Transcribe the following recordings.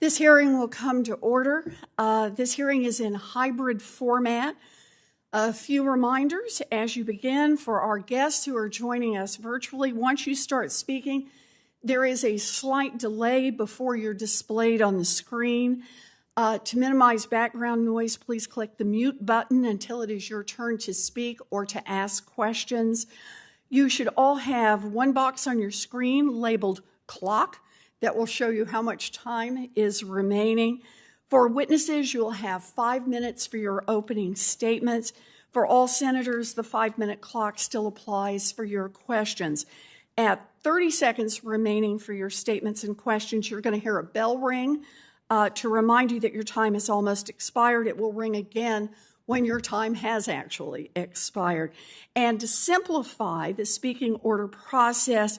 This hearing will come to order. This hearing is in hybrid format. A few reminders as you begin for our guests who are joining us virtually. Once you start speaking, there is a slight delay before you're displayed on the screen. To minimize background noise, please click the mute button until it is your turn to speak or to ask questions. You should all have one box on your screen labeled clock that will show you how much time is remaining. For witnesses, you'll have 5 minutes for your opening statements. For all senators, the 5-minute clock still applies for your questions. At 30 seconds remaining for your statements and questions, you're going to hear a bell ring to remind you that your time has almost expired. It will ring again when your time has actually expired. And to simplify the speaking order process,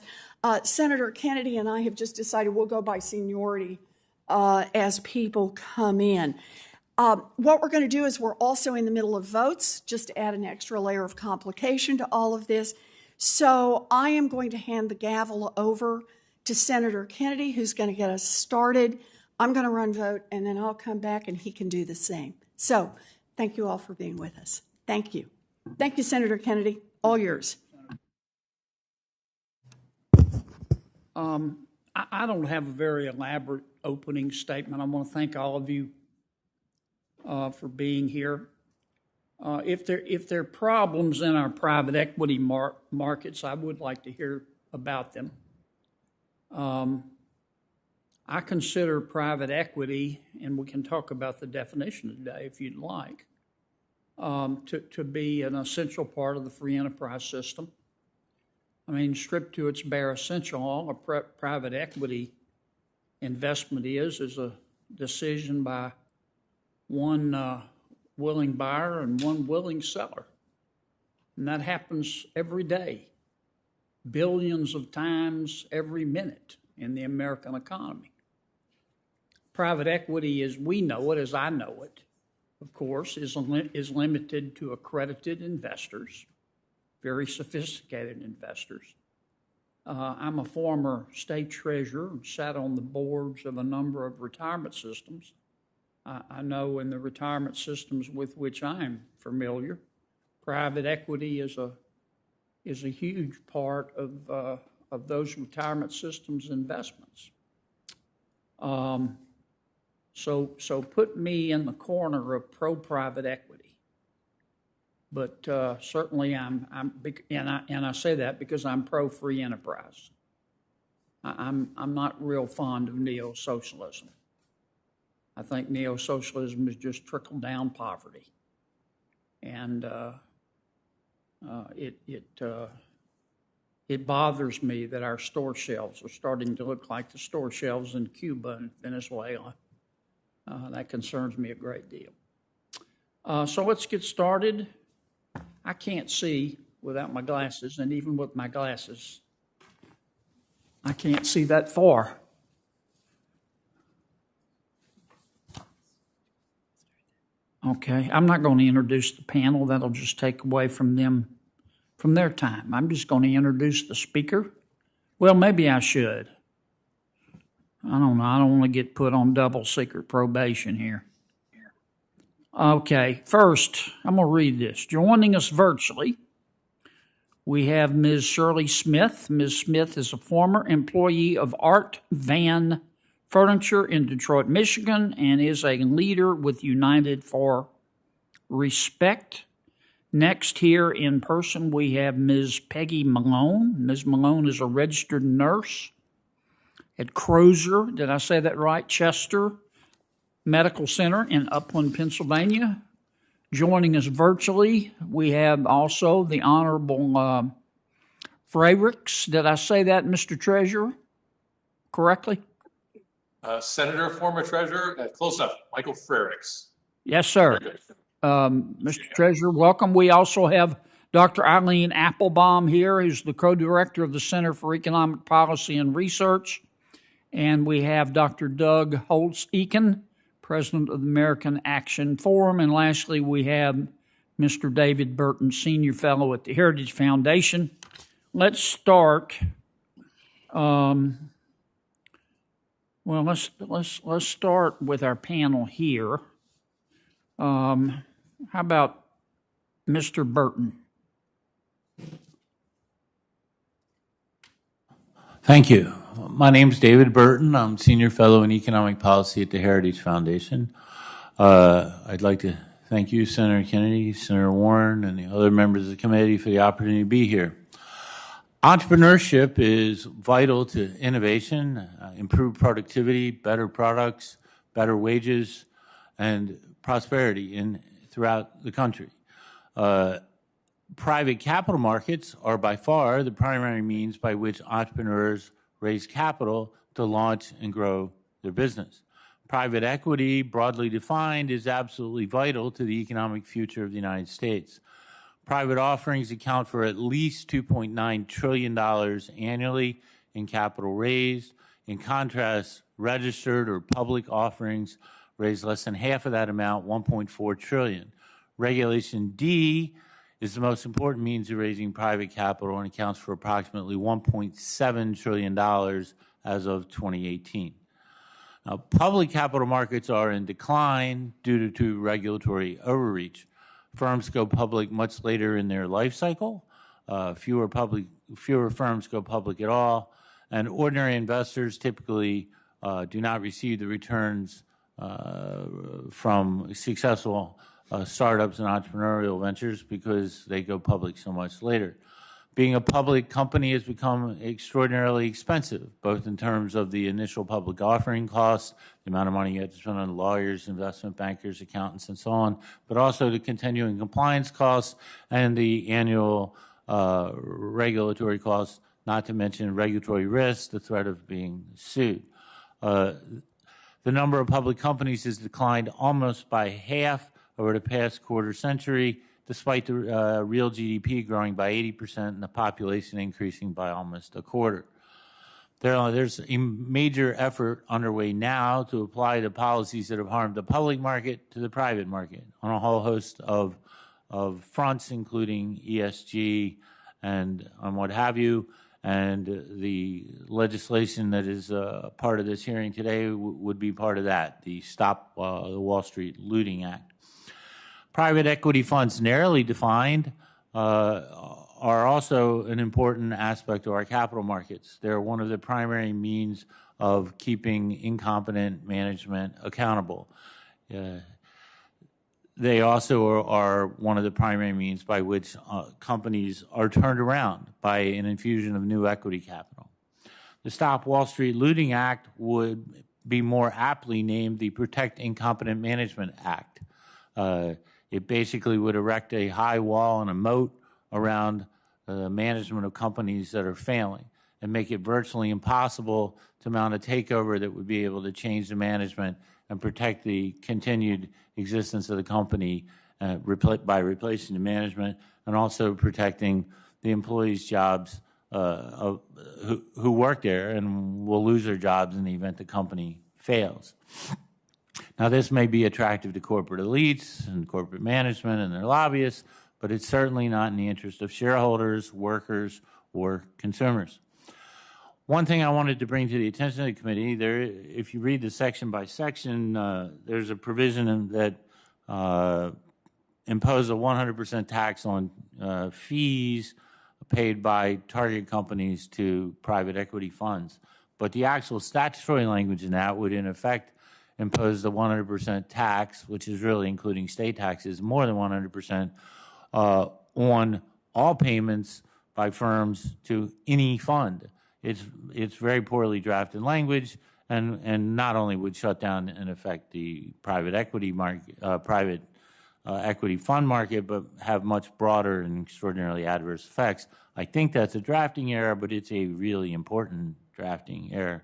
Senator Kennedy and I have just decided we'll go by seniority as people come in. What we're going to do is we're also in the middle of votes, just to add an extra layer of complication to all of this. So I am going to hand the gavel over to Senator Kennedy, who's going to get us started. I'm going to run vote, and then I'll come back and he can do the same. So thank you all for being with us. Thank you. Thank you, Senator Kennedy. All yours. I don't have a very elaborate opening statement. I want to thank all of you for being here. If there are problems in our private equity markets, I would like to hear about them. I consider private equity, and we can talk about the definition today if you'd like, to be an essential part of the free enterprise system. I mean, stripped to its bare essential, all a private equity investment is a decision by one willing buyer and one willing seller. And that happens every day, billions of times every minute in the American economy. Private equity, as we know it, as I know it, of course, is limited to accredited investors, very sophisticated investors. I'm a former state treasurer and sat on the boards of a number of retirement systems. I know in the retirement systems with which I'm familiar, private equity is a huge part of those retirement systems investments. So put me in the corner of pro-private equity. But certainly and I say that because I'm pro-free enterprise. I'm not real fond of neo-socialism. I think neo-socialism is just trickle-down poverty, and it bothers me that our store shelves are starting to look like the store shelves in Cuba and Venezuela. That concerns me a great deal. So let's get started. I can't see without my glasses, and even with my glasses, I can't see that far. Okay, I'm not going to introduce the panel. That'll just take away from them, from their time. I'm just going to introduce the speaker. Well, maybe I should. I don't know. I don't want to get put on double secret probation here. Okay, first, I'm going to read this. Joining us virtually, we have Ms. Shirley Smith. Ms. Smith is a former employee of Art Van Furniture in Detroit, Michigan, and is a leader with United for Respect. Next, here in person, we have Ms. Peggy Malone. Ms. Malone is a registered nurse at Crozer, did I say that right? Chester Medical Center in Upland, Pennsylvania. Joining us virtually, we have also the Honorable Frericks. Did I say that, Mr. Treasurer, correctly? Senator, former Treasurer, close enough, Michael Frericks. Yes, sir. Mr. Treasurer, welcome. We also have Dr. Eileen Applebaum here, who's the co-director of the Center for Economic Policy and Research. And we have Dr. Doug Holtz-Eakin, President of the American Action Forum. And lastly, we have Mr. David Burton, Senior Fellow at the Heritage Foundation. Let's start. Well, Well, let's start with our panel here. How about Mr. Burton? Thank you. My name is David Burton. I'm Senior Fellow in Economic Policy at the Heritage Foundation. I'd like to thank you, Senator Kennedy, Senator Warren, and the other members of the committee for the opportunity to be here. Entrepreneurship is vital to innovation, improved productivity, better products, better wages, and prosperity throughout the country. Private capital markets are by far the primary means by which entrepreneurs raise capital to launch and grow their business. Private equity, broadly defined, is absolutely vital to the economic future of the United States. Private offerings account for at least $2.9 trillion annually in capital raised. In contrast, registered or public offerings raise less than half of that amount, $1.4 trillion. Regulation D is the most important means of raising private capital and accounts for approximately $1.7 trillion as of 2018. Now, public capital markets are in decline due to regulatory overreach. Firms go public much later in their life cycle. Fewer firms go public at all, and ordinary investors typically do not receive the returns from successful startups and entrepreneurial ventures because they go public so much later. Being a public company has become extraordinarily expensive, both in terms of the initial public offering costs, the amount of money you have to spend on lawyers, investment bankers, accountants, and so on, but also the continuing compliance costs and the annual regulatory costs, not to mention regulatory risks, the threat of being sued. The number of public companies has declined almost by half over the past quarter century, despite the real GDP growing by 80% and the population increasing by almost a quarter. There's a major effort underway now to apply the policies that have harmed the public market to the private market on a whole host of fronts, including ESG and what have you. And the legislation that is part of this hearing today would be part of that, the Stop the Wall Street Looting Act. Private equity funds, narrowly defined, are also an important aspect of our capital markets. They're one of the primary means of keeping incompetent management accountable. They also are one of the primary means by which companies are turned around by an infusion of new equity capital. The Stop Wall Street Looting Act would be more aptly named the Protect Incompetent Management Act. It basically would erect a high wall and a moat around the management of companies that are failing and make it virtually impossible to mount a takeover that would be able to change the management and protect the continued existence of the company by replacing the management and also protecting the employees' jobs who work there and will lose their jobs in the event the company fails. Now, this may be attractive to corporate elites and corporate management and their lobbyists, but it's certainly not in the interest of shareholders, workers, or consumers. One thing I wanted to bring to the attention of the committee, if you read the section by section, there's a provision that imposes a 100% tax on fees paid by target companies to private equity funds. But the actual statutory language in that would, in effect, impose the 100% tax, which is really including state taxes, more than 100%, on all payments by firms to any fund. It's very poorly drafted language, and not only would shut down, in effect, the private equity market, equity fund market, but have much broader and extraordinarily adverse effects. I think that's a drafting error, but it's a really important drafting error.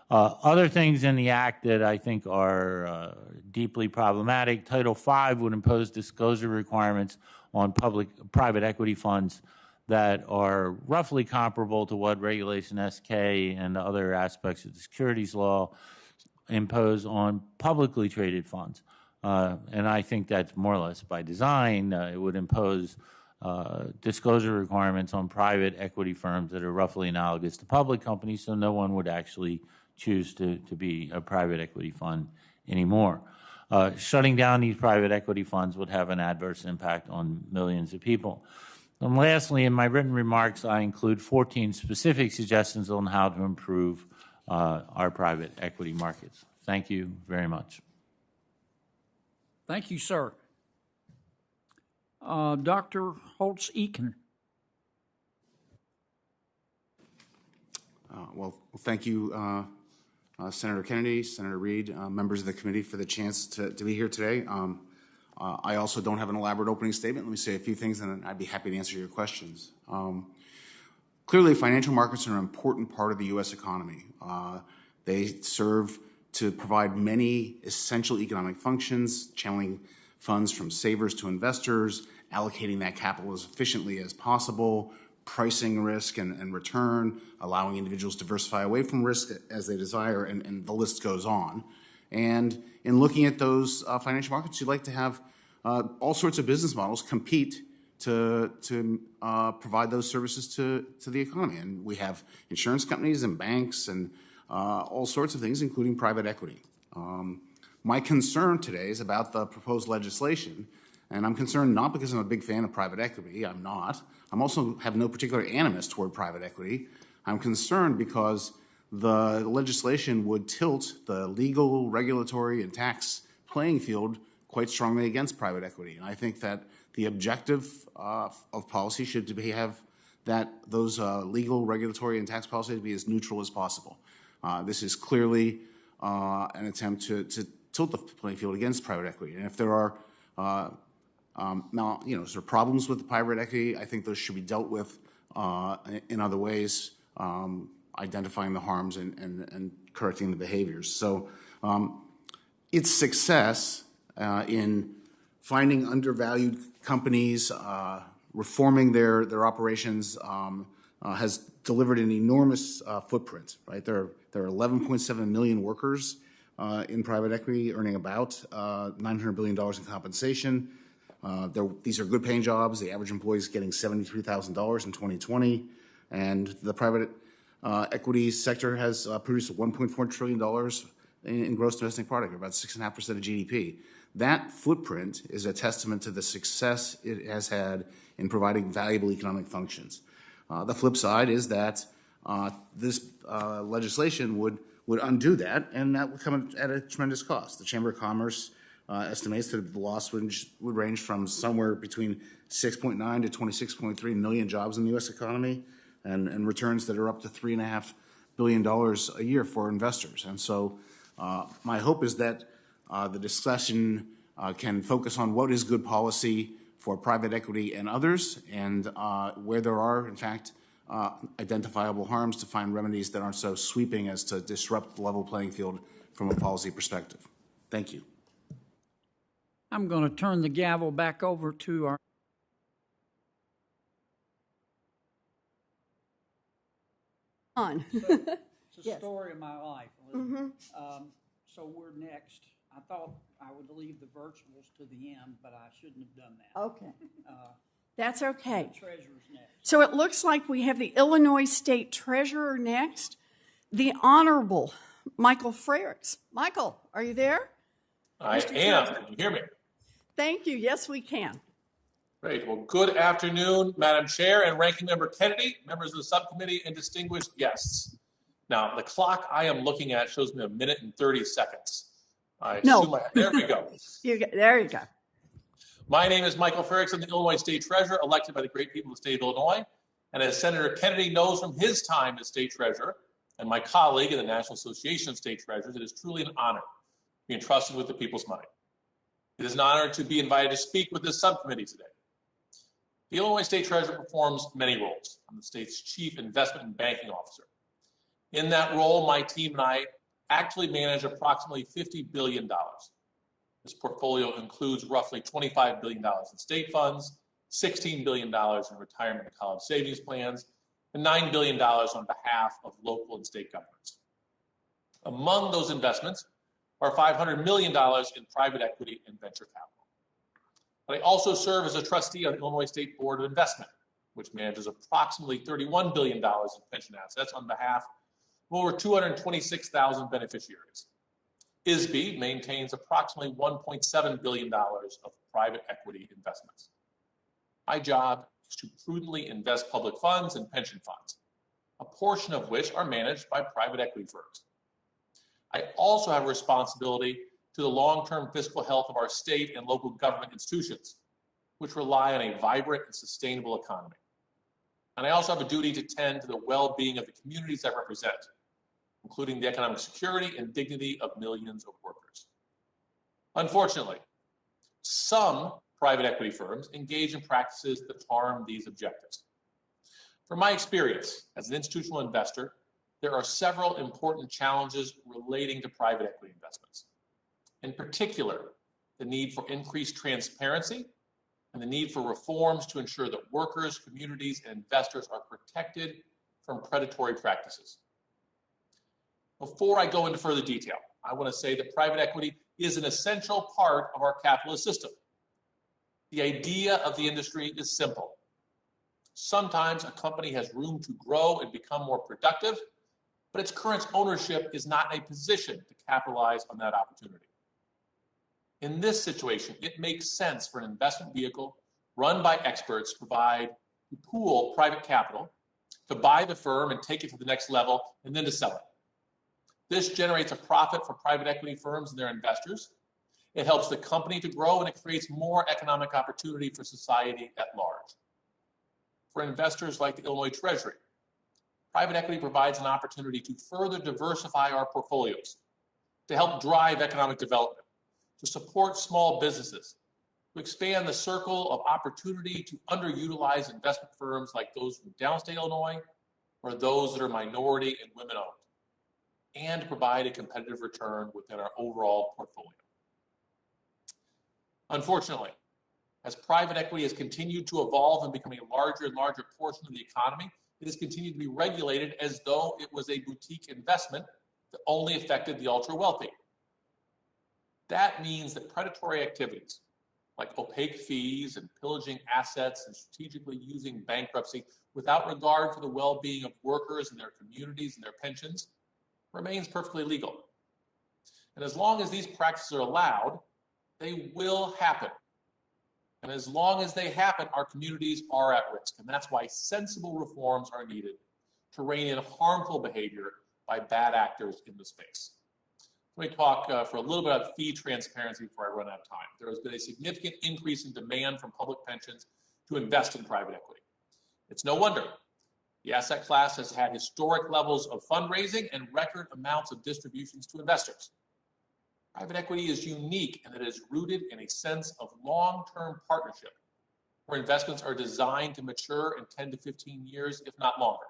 Other things in the Act that I think are deeply problematic, Title V would impose disclosure requirements on private equity funds that are roughly comparable to what Regulation SK and other aspects of the securities law impose on publicly traded funds. And I think that's more or less by design. It would impose disclosure requirements on private equity firms that are roughly analogous to public companies, so no one would actually choose to be a private equity fund anymore. Shutting down these private equity funds would have an adverse impact on millions of people. And lastly, in my written remarks, I include 14 specific suggestions on how to improve our private equity markets. Thank you very much. Thank you, sir. Dr. Holtz-Eakin. Well, thank you, Senator Kennedy, Senator Reid, members of the committee for the chance to be here today. I also don't have an elaborate opening statement. Let me say a few things, and I'd be happy to answer your questions. Clearly, financial markets are an important part of the U.S. economy. They serve to provide many essential economic functions, channeling funds from savers to investors, allocating that capital as efficiently as possible, pricing risk and return, allowing individuals to diversify away from risk as they desire, and the list goes on. And in looking at those financial markets, you'd like to have all sorts of business models compete to provide those services to the economy. And we have insurance companies and banks and all sorts of things, including private equity. My concern today is about the proposed legislation, and I'm concerned not because I'm a big fan of private equity. I'm not. I'm also have no particular animus toward private equity. I'm concerned because the legislation would tilt the legal, regulatory, and tax playing field quite strongly against private equity. And I think that the objective of policy should be have that those legal, regulatory, and tax policies be as neutral as possible. This is clearly an attempt to tilt the playing field against private equity. And if there are sort of problems with the private equity, I think those should be dealt with in other ways, identifying the harms and correcting the behaviors. So its success in finding undervalued companies, reforming their operations, has delivered an enormous footprint. Right, there are 11.7 million workers in private equity, earning about $900 billion in compensation. These are good-paying jobs. The average employee is getting $73,000 in 2020, and the private equity sector has produced $1.4 trillion in gross domestic product, or about 6.5% of GDP. That footprint is a testament to the success it has had in providing valuable economic functions. The flip side is that this legislation would undo that, and that would come at a tremendous cost. The Chamber of Commerce estimates that the loss would range from somewhere between 6.9 to 26.3 million jobs in the U.S. economy, and returns that are up to $3.5 billion a year for investors. And so my hope is that the discussion can focus on what is good policy for private equity and others, and where there are, in fact, identifiable harms, to find remedies that aren't so sweeping as to disrupt the level playing field from a policy perspective. Thank you. I'm going to turn the gavel back over to our On. It's a Yes. story of my life. So we're next. I thought I would leave the virtuals to the end, but I shouldn't have done that. Okay. That's okay. Treasurer's next. So it looks like we have the Illinois State Treasurer next, the Honorable Michael Frericks. Michael, are you there? I am. Can you hear me? Thank you. Yes, we can. Great. Well, good afternoon, Madam Chair and Ranking Member Kennedy, members of the subcommittee, and distinguished guests. Now, the clock I am looking at shows me 1 minute and 30 seconds. There we go. There you go. My name is Michael Frericks. I'm the Illinois State Treasurer, elected by the great people of the state of Illinois. And as Senator Kennedy knows from his time as State Treasurer, and my colleague in the National Association of State Treasurers, it is truly an honor to be entrusted with the people's money. It is an honor to be invited to speak with this subcommittee today. The Illinois State Treasurer performs many roles. I'm the state's Chief Investment and Banking Officer. In that role, my team and I actually manage approximately $50 billion. This portfolio includes roughly $25 billion in state funds, $16 billion in retirement and college savings plans, and $9 billion on behalf of local and state governments. Among those investments are $500 million in private equity and venture capital. But I also serve as a trustee on the Illinois State Board of Investment, which manages approximately $31 billion in pension assets on behalf of over 226,000 beneficiaries. ISB maintains approximately $1.7 billion of private equity investments. My job is to prudently invest public funds and pension funds, a portion of which are managed by private equity firms. I also have a responsibility to the long-term fiscal health of our state and local government institutions, which rely on a vibrant and sustainable economy. And I also have a duty to tend to the well-being of the communities I represent, including the economic security and dignity of millions of workers. Unfortunately, some private equity firms engage in practices that harm these objectives. From my experience as an institutional investor, there are several important challenges relating to private equity investments. In particular, the need for increased transparency and the need for reforms to ensure that workers, communities, and investors are protected from predatory practices. Before I go into further detail, I want to say that private equity is an essential part of our capitalist system. The idea of the industry is simple. Sometimes a company has room to grow and become more productive, but its current ownership is not in a position to capitalize on that opportunity. In this situation, it makes sense for an investment vehicle run by experts to pool private capital, to buy the firm and take it to the next level, and then to sell it. This generates a profit for private equity firms and their investors. It helps the company to grow, and it creates more economic opportunity for society at large. For investors like the Illinois Treasury, private equity provides an opportunity to further diversify our portfolios, to help drive economic development, to support small businesses, to expand the circle of opportunity to underutilized investment firms like those from downstate Illinois or those that are minority and women-owned, and to provide a competitive return within our overall portfolio. Unfortunately, as private equity has continued to evolve and become a larger and larger portion of the economy, it has continued to be regulated as though it was a boutique investment that only affected the ultra-wealthy. That means that predatory activities like opaque fees and pillaging assets and strategically using bankruptcy without regard for the well-being of workers and their communities and their pensions remains perfectly legal. And as long as these practices are allowed, they will happen. And as long as they happen, our communities are at risk. And that's why sensible reforms are needed to rein in harmful behavior by bad actors in the space. Let me talk for a little bit about fee transparency before I run out of time. There has been a significant increase in demand from public pensions to invest in private equity. It's no wonder. The asset class has had historic levels of fundraising and record amounts of distributions to investors. Private equity is unique in that it is rooted in a sense of long-term partnership, where investments are designed to mature in 10 to 15 years, if not longer.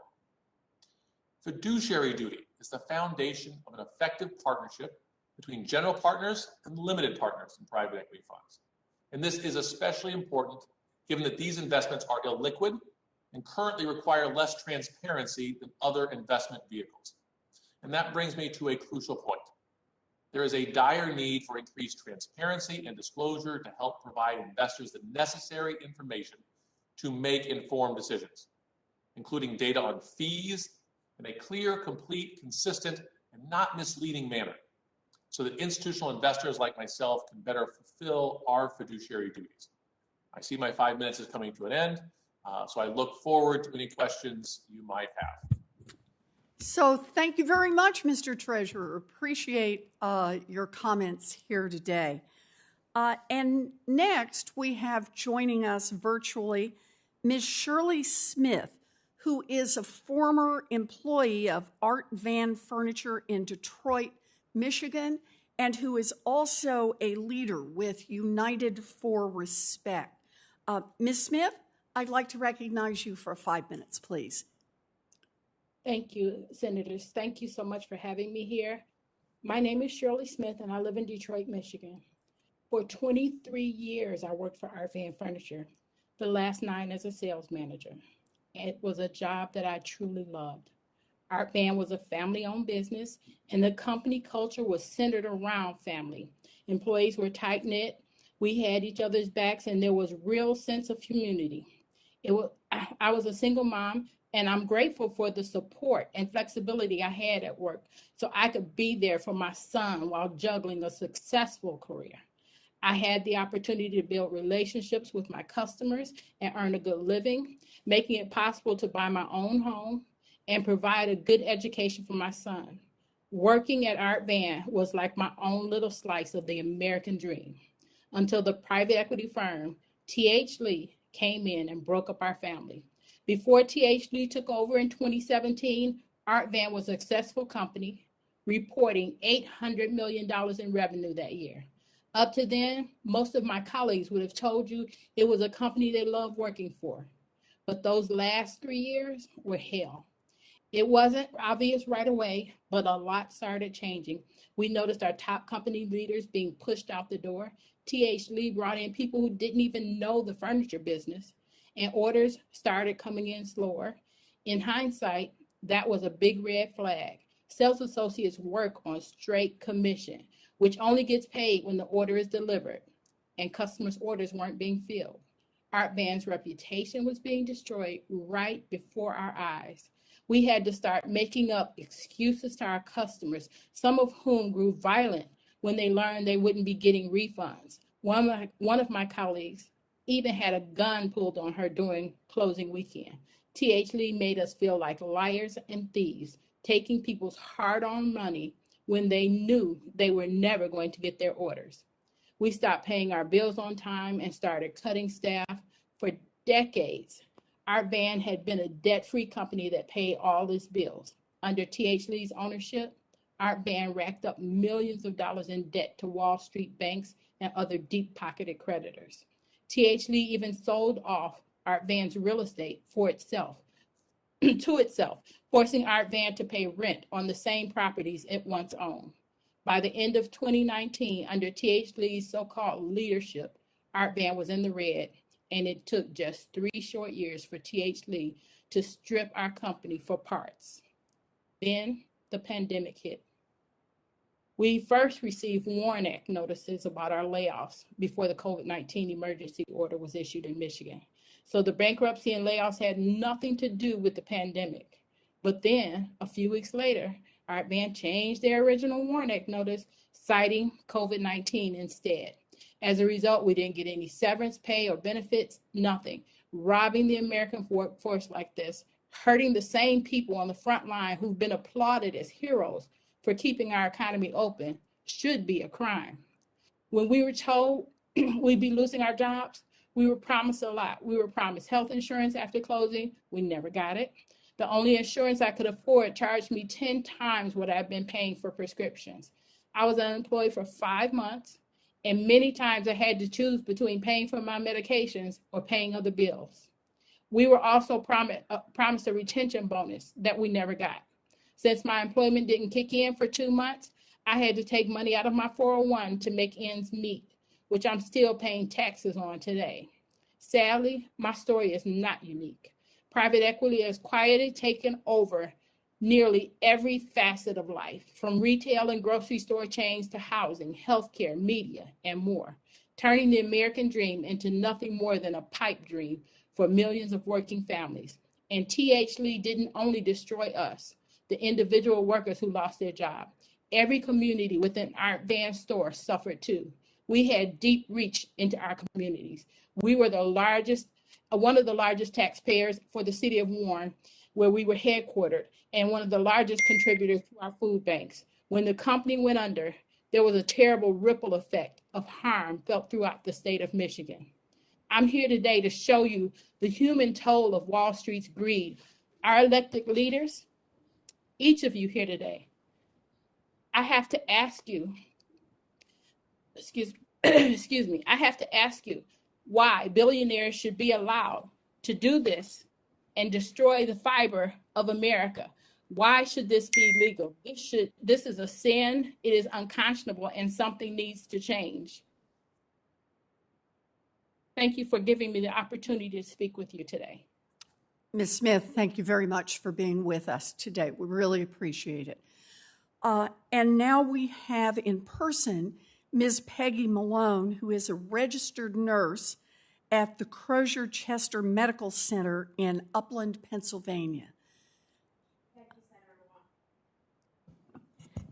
Fiduciary duty is the foundation of an effective partnership between general partners and limited partners in private equity funds. And this is especially important given that these investments are illiquid and currently require less transparency than other investment vehicles. And that brings me to a crucial point. There is a dire need for increased transparency and disclosure to help provide investors the necessary information to make informed decisions, including data on fees in a clear, complete, consistent, and not misleading manner, so that institutional investors like myself can better fulfill our fiduciary duties. I see my 5 minutes is coming to an end, so I look forward to any questions you might have. So thank you very much, Mr. Treasurer. Appreciate your comments here today. And next, we have joining us virtually Ms. Shirley Smith, who is a former employee of Art Van Furniture in Detroit, Michigan, and who is also a leader with United for Respect. Ms. Smith, I'd like to recognize you for 5 minutes, please. Thank you, Senators. Thank you so much for having me here. My name is Shirley Smith, and I live in Detroit, Michigan. For 23 years, I worked for Art Van Furniture, the last 9 as a sales manager. It was a job that I truly loved. Art Van was a family-owned business, and the company culture was centered around family. Employees were tight-knit, we had each other's backs, and there was real sense of community. I was a single mom, and I'm grateful for the support and flexibility I had at work so I could be there for my son while juggling a successful career. I had the opportunity to build relationships with my customers and earn a good living, making it possible to buy my own home and provide a good education for my son. Working at Art Van was like my own little slice of the American dream until the private equity firm T.H. Lee came in and broke up our family. Before T.H. Lee took over in 2017, Art Van was a successful company, reporting $800 million in revenue that year. Up to then, most of my colleagues would have told you it was a company they loved working for. But those last 3 years were hell. It wasn't obvious right away, but a lot started changing. We noticed our top company leaders being pushed out the door. T.H. Lee brought in people who didn't even know the furniture business, and orders started coming in slower. In hindsight, that was a big red flag. Sales associates work on straight commission, which only gets paid when the order is delivered, and customers' orders weren't being filled. Art Van's reputation was being destroyed right before our eyes. We had to start making up excuses to our customers, some of whom grew violent when they learned they wouldn't be getting refunds. One of my colleagues even had a gun pulled on her during closing weekend. T.H. Lee made us feel like liars and thieves, taking people's hard-earned money when they knew they were never going to get their orders. We stopped paying our bills on time and started cutting staff. For decades, Art Van had been a debt-free company that paid all its bills. Under T.H. Lee's ownership, Art Van racked up millions of dollars in debt to Wall Street banks and other deep-pocketed creditors. T.H. Lee even sold off Art Van's real estate for itself, to itself, forcing Art Van to pay rent on the same properties it once owned. By the end of 2019, under T.H. Lee's so-called leadership, Art Van was in the red, and it took just 3 short years for T.H. Lee to strip our company for parts. Then the pandemic hit. We first received WARN Act notices about our layoffs before the COVID-19 emergency order was issued in Michigan. So the bankruptcy and layoffs had nothing to do with the pandemic. But then, a few weeks later, Art Van changed their original WARN Act notice, citing COVID-19 instead. As a result, we didn't get any severance pay or benefits, nothing. Robbing the American workforce like this, hurting the same people on the front line who've been applauded as heroes for keeping our economy open, should be a crime. When we were told we'd be losing our jobs, we were promised a lot. We were promised health insurance after closing. We never got it. The only insurance I could afford charged me 10 times what I've been paying for prescriptions. I was unemployed for 5 months, and many times I had to choose between paying for my medications or paying other bills. We were also promised a retention bonus that we never got. Since my employment didn't kick in for 2 months, I had to take money out of my 401 to make ends meet, which I'm still paying taxes on today. Sadly, my story is not unique. Private equity has quietly taken over nearly every facet of life, from retail and grocery store chains to housing, healthcare, media, and more, turning the American dream into nothing more than a pipe dream for millions of working families. And T.H. Lee didn't only destroy us, the individual workers who lost their job. Every community within Art Van store suffered too. We had deep reach into our communities. We were one of the largest taxpayers for the city of Warren, where we were headquartered, and one of the largest contributors to our food banks. When the company went under, there was a terrible ripple effect of harm felt throughout the state of Michigan. I'm here today to show you the human toll of Wall Street's greed. Our elected leaders, each of you here today, I have to ask you, excuse me, I have to ask you why billionaires should be allowed to do this and destroy the fiber of America. Why should this be legal? This is a sin, it is unconscionable, and something needs to change. Thank you for giving me the opportunity to speak with you today. Ms. Smith, thank you very much for being with us today. We really appreciate it. And now we have in person Ms. Peggy Malone, who is a registered nurse at the Crozier-Chester Medical Center in Upland, Pennsylvania.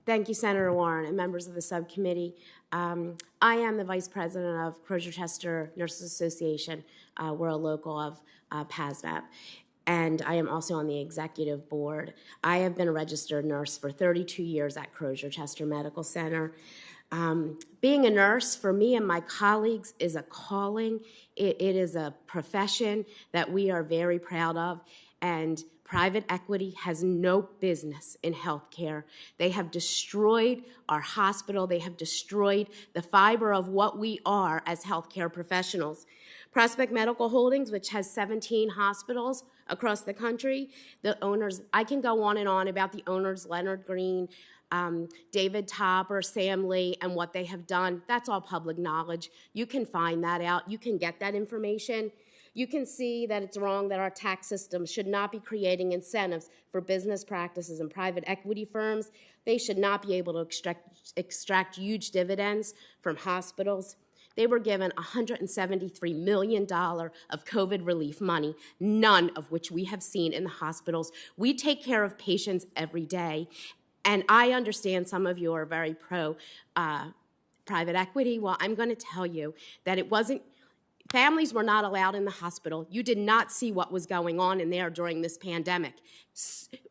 Thank you, Senator Warren and members of the subcommittee. I am the Vice President of Crozier-Chester Nurses Association. We're a local of PASVAP, and I am also on the executive board. I have been a registered nurse for 32 years at Crozier-Chester Medical Center. Being a nurse for me and my colleagues is a calling. It is a profession that we are very proud of, and private equity has no business in healthcare. They have destroyed our hospital. They have destroyed the fiber of what we are as healthcare professionals. Prospect Medical Holdings, which has 17 hospitals across the country, the owners, I can go on and on about the owners, Leonard Green, David Topper, Sam Lee, and what they have done. That's all public knowledge. You can find that out. You can get that information. You can see that it's wrong that our tax system should not be creating incentives for business practices and private equity firms. They should not be able to extract huge dividends from hospitals. They were given $173 million of COVID relief money, none of which we have seen in the hospitals. We take care of patients every day. And I understand some of you are very pro private equity. Well, I'm going to tell you that it wasn't. Families were not allowed in the hospital. You did not see what was going on in there during this pandemic.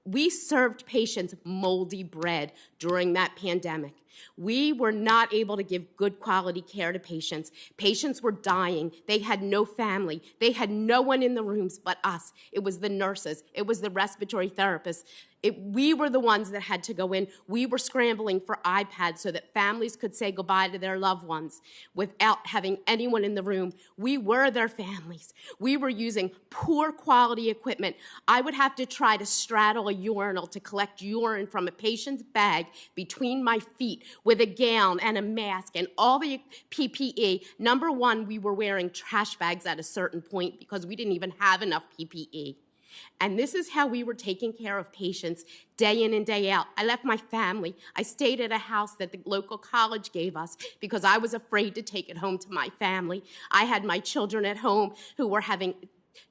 We served patients moldy bread during that pandemic. We were not able to give good quality care to patients. Patients were dying. They had no family. They had no one in the rooms but us. It was the nurses. It was the respiratory therapists. We were the ones that had to go in. We were scrambling for iPads so that families could say goodbye to their loved ones without having anyone in the room. We were their families. We were using poor quality equipment. I would have to try to straddle a urinal to collect urine from a patient's bag between my feet with a gown and a mask and all the PPE. Number one, we were wearing trash bags at a certain point because we didn't even have enough PPE. And this is how we were taking care of patients day in and day out. I left my family. I stayed at a house that the local college gave us because I was afraid to take it home to my family. I had my children at home who were having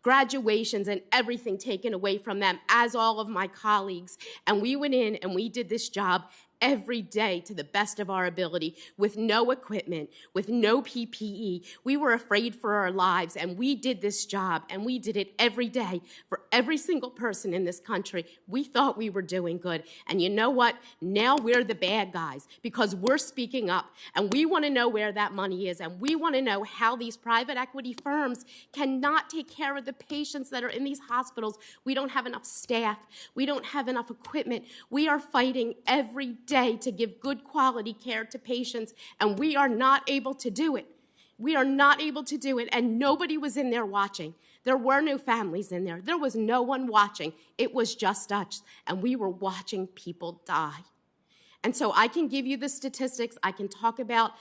graduations and everything taken away from them, as all of my colleagues. And we went in and we did this job every day to the best of our ability with no equipment, with no PPE. We were afraid for our lives, and we did this job, and we did it every day for every single person in this country. We thought we were doing good. And you know what? Now we're the bad guys because we're speaking up, and we want to know where that money is, and we want to know how these private equity firms cannot take care of the patients that are in these hospitals. We don't have enough staff. We don't have enough equipment. We are fighting every day to give good quality care to patients, and we are not able to do it. We are not able to do it, and nobody was in there watching. There were no families in there. There was no one watching. It was just us, and we were watching people die. And so I can give you the statistics. I can talk about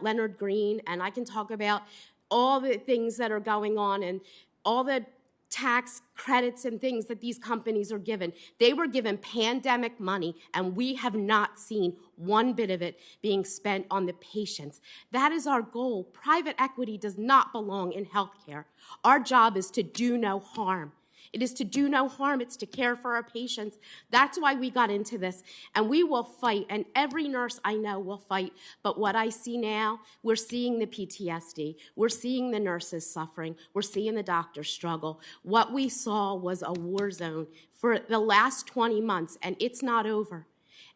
Leonard Green, and I can talk about all the things that are going on and all the tax credits and things that these companies are given. They were given pandemic money, and we have not seen one bit of it being spent on the patients. That is our goal. Private equity does not belong in healthcare. Our job is to do no harm. It is to do no harm. It's to care for our patients. That's why we got into this. And we will fight, and every nurse I know will fight. But what I see now, we're seeing the PTSD. We're seeing the nurses suffering. We're seeing the doctors struggle. What we saw was a war zone for the last 20 months, and it's not over.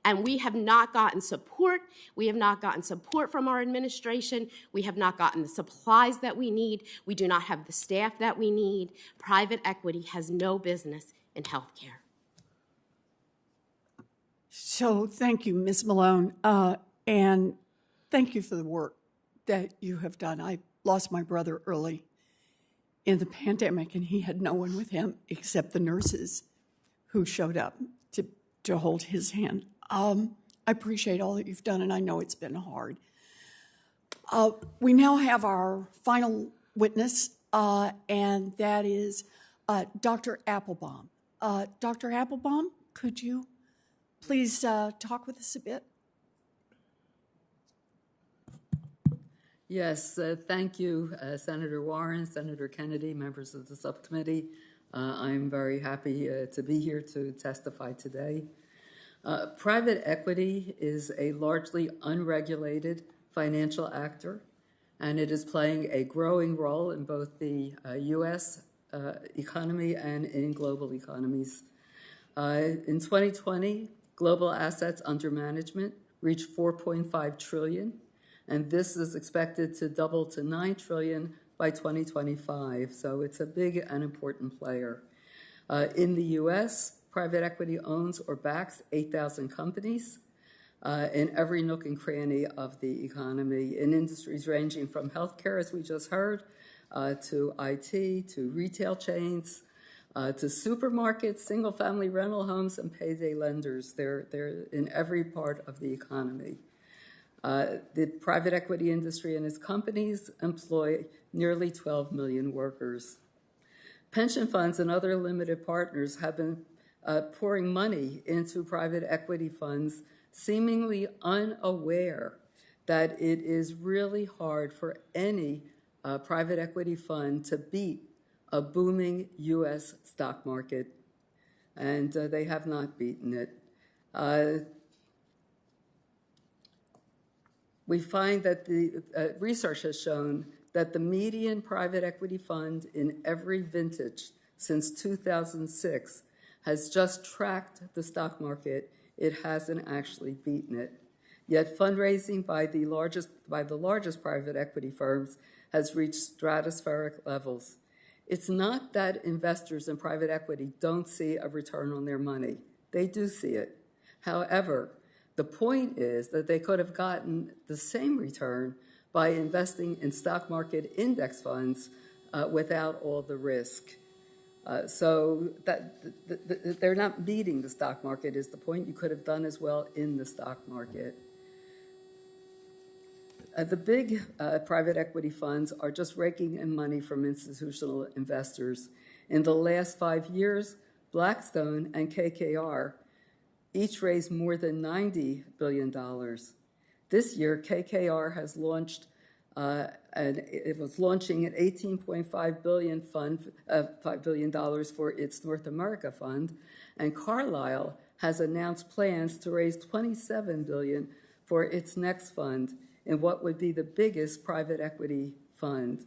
And we have not gotten support. We have not gotten support from our administration. We have not gotten the supplies that we need. We do not have the staff that we need. Private equity has no business in healthcare. So thank you, Ms. Malone, and thank you for the work that you have done. I lost my brother early in the pandemic, and he had no one with him except the nurses who showed up to hold his hand. I appreciate all that you've done, and I know it's been hard. We now have our final witness, and that is Dr. Applebaum. Dr. Applebaum, could you please talk with us a bit? Yes, thank you, Senator Warren, Senator Kennedy, members of the subcommittee. I'm very happy to be here to testify today. Private equity is a largely unregulated financial actor, and it is playing a growing role in both the U.S. Economy and in global economies. In 2020, global assets under management reached $4.5 trillion, and this is expected to double to $9 trillion by 2025, so it's a big and important player. In the U.S., private equity owns or backs 8,000 companies in every nook and cranny of the economy, in industries ranging from healthcare, as we just heard, to IT, to retail chains, to supermarkets, single-family rental homes, and payday lenders. They're in every part of the economy. The private equity industry and its companies employ nearly 12 million workers. Pension funds and other limited partners have been pouring money into private equity funds, seemingly unaware that it is really hard for any private equity fund to beat a booming U.S. stock market, and they have not beaten it. We find that the research has shown that the median private equity fund in every vintage since 2006 has just tracked the stock market. It hasn't actually beaten it. Yet fundraising by the largest private equity firms has reached stratospheric levels. It's not that investors in private equity don't see a return on their money. They do see it. However, the point is that they could have gotten the same return by investing in stock market index funds without all the risk. So that they're not beating the stock market is the point. You could have done as well in the stock market. The big private equity funds are just raking in money from institutional investors. In the last 5 years, Blackstone and KKR each raised more than $90 billion. This year, KKR has launched, and it was launching an $18.5 billion fund, $5 billion for its North America fund, and Carlyle has announced plans to raise $27 billion for its next fund in what would be the biggest private equity fund.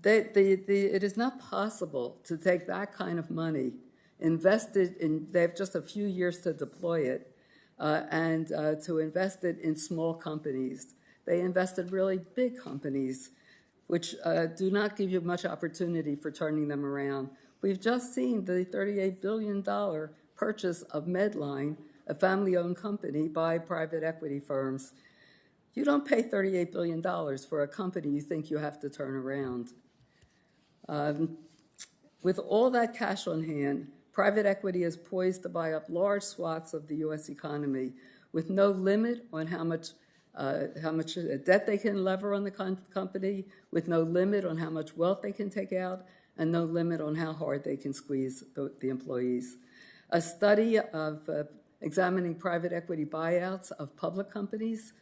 It is not possible to take that kind of money, invested in, they have just a few years to deploy it, and to invest it in small companies. They invested really big companies, which do not give you much opportunity for turning them around. We've just seen the $38 billion purchase of Medline, a family-owned company, by private equity firms. You don't pay $38 billion for a company you think you have to turn around. With all that cash on hand, private equity is poised to buy up large swaths of the U.S. economy with no limit on how much debt they can lever on the company, with no limit on how much wealth they can take out, and no limit on how hard they can squeeze the employees. A study of examining private equity buyouts of public companies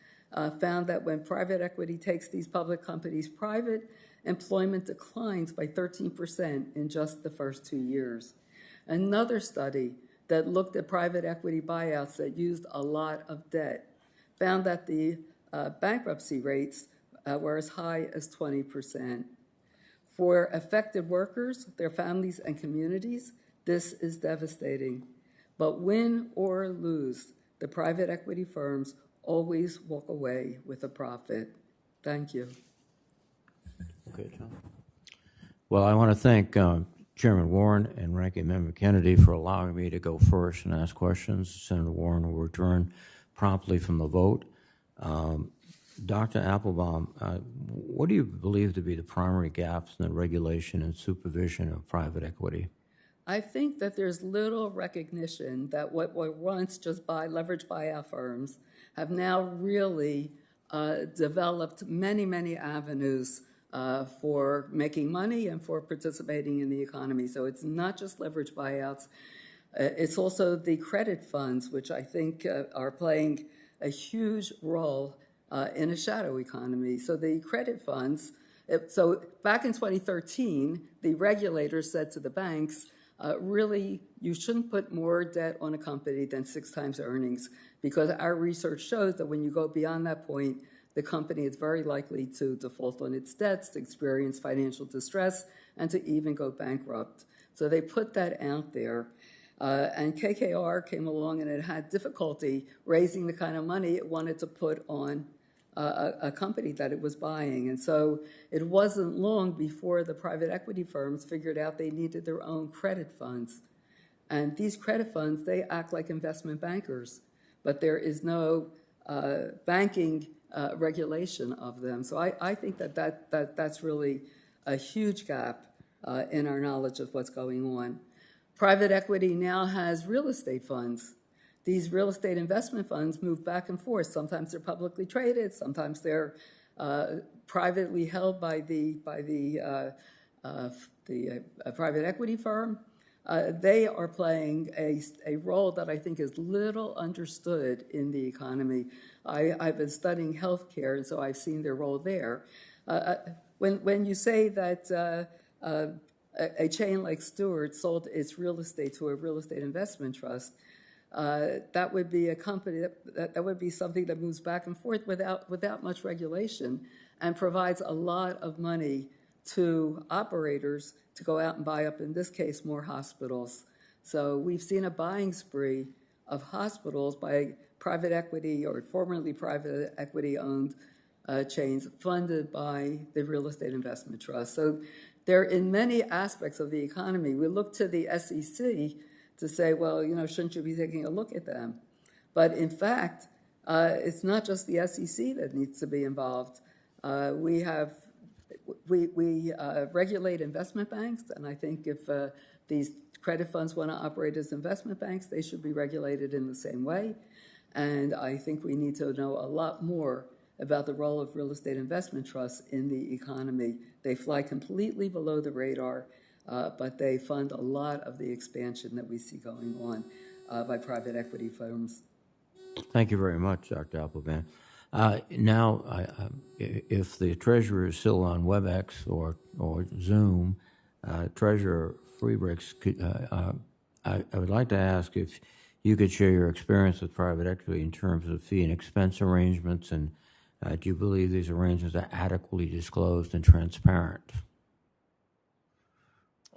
found that when private equity takes these public companies private, employment declines by 13% in just the first 2 years. Another study that looked at private equity buyouts that used a lot of debt found that the bankruptcy rates were as high as 20%. For affected workers, their families, and communities, this is devastating. But win or lose, the private equity firms always walk away with a profit. Thank you. Okay, John. Well, I want to thank Chairman Warren and Ranking Member Kennedy for allowing me to go first and ask questions. Senator Warren will return promptly from the vote. Dr. Applebaum, what do you believe to be the primary gaps in the regulation and supervision of private equity? I think that there's little recognition that what were once just leveraged buyout firms have now really developed many, many avenues for making money and for participating in the economy. So it's not just leveraged buyouts. It's also the credit funds, which I think are playing a huge role in a shadow economy. So the credit funds, so back in 2013, the regulators said to the banks, really, you shouldn't put more debt on a company than 6 times earnings, because our research shows that when you go beyond that point, the company is very likely to default on its debts, to experience financial distress, and to even go bankrupt. So they put that out there. And KKR came along and it had difficulty raising the kind of money it wanted to put on a company that it was buying. And so it wasn't long before the private equity firms figured out they needed their own credit funds. And these credit funds, they act like investment bankers, but there is no banking regulation of them. So I think that's really a huge gap in our knowledge of what's going on. Private equity now has real estate funds. These real estate investment funds move back and forth. Sometimes they're publicly traded. Sometimes they're privately held by the private equity firm. They are playing a role that I think is little understood in the economy. I've been studying healthcare, and so I've seen their role there. When you say that a chain like Stewart sold its real estate to a real estate investment trust, that would be a company that would be something that moves back and forth without much regulation and provides a lot of money to operators to go out and buy up, in this case, more hospitals. So we've seen a buying spree of hospitals by private equity or formerly private equity owned chains funded by the real estate investment trust. So they're in many aspects of the economy. We look to the SEC to say, well, shouldn't you be taking a look at them? But in fact, it's not just the SEC that needs to be involved. We regulate investment banks, and I think if these credit funds want to operate as investment banks, they should be regulated in the same way. And I think we need to know a lot more about the role of real estate investment trusts in the economy. They fly completely below the radar, but they fund a lot of the expansion that we see going on by private equity firms. Thank you very much, Dr. Applebaum. Now, if the treasurer is still on WebEx or Zoom, Treasurer Freebricks, I would like to ask if you could share your experience with private equity in terms of fee and expense arrangements, and do you believe these arrangements are adequately disclosed and transparent?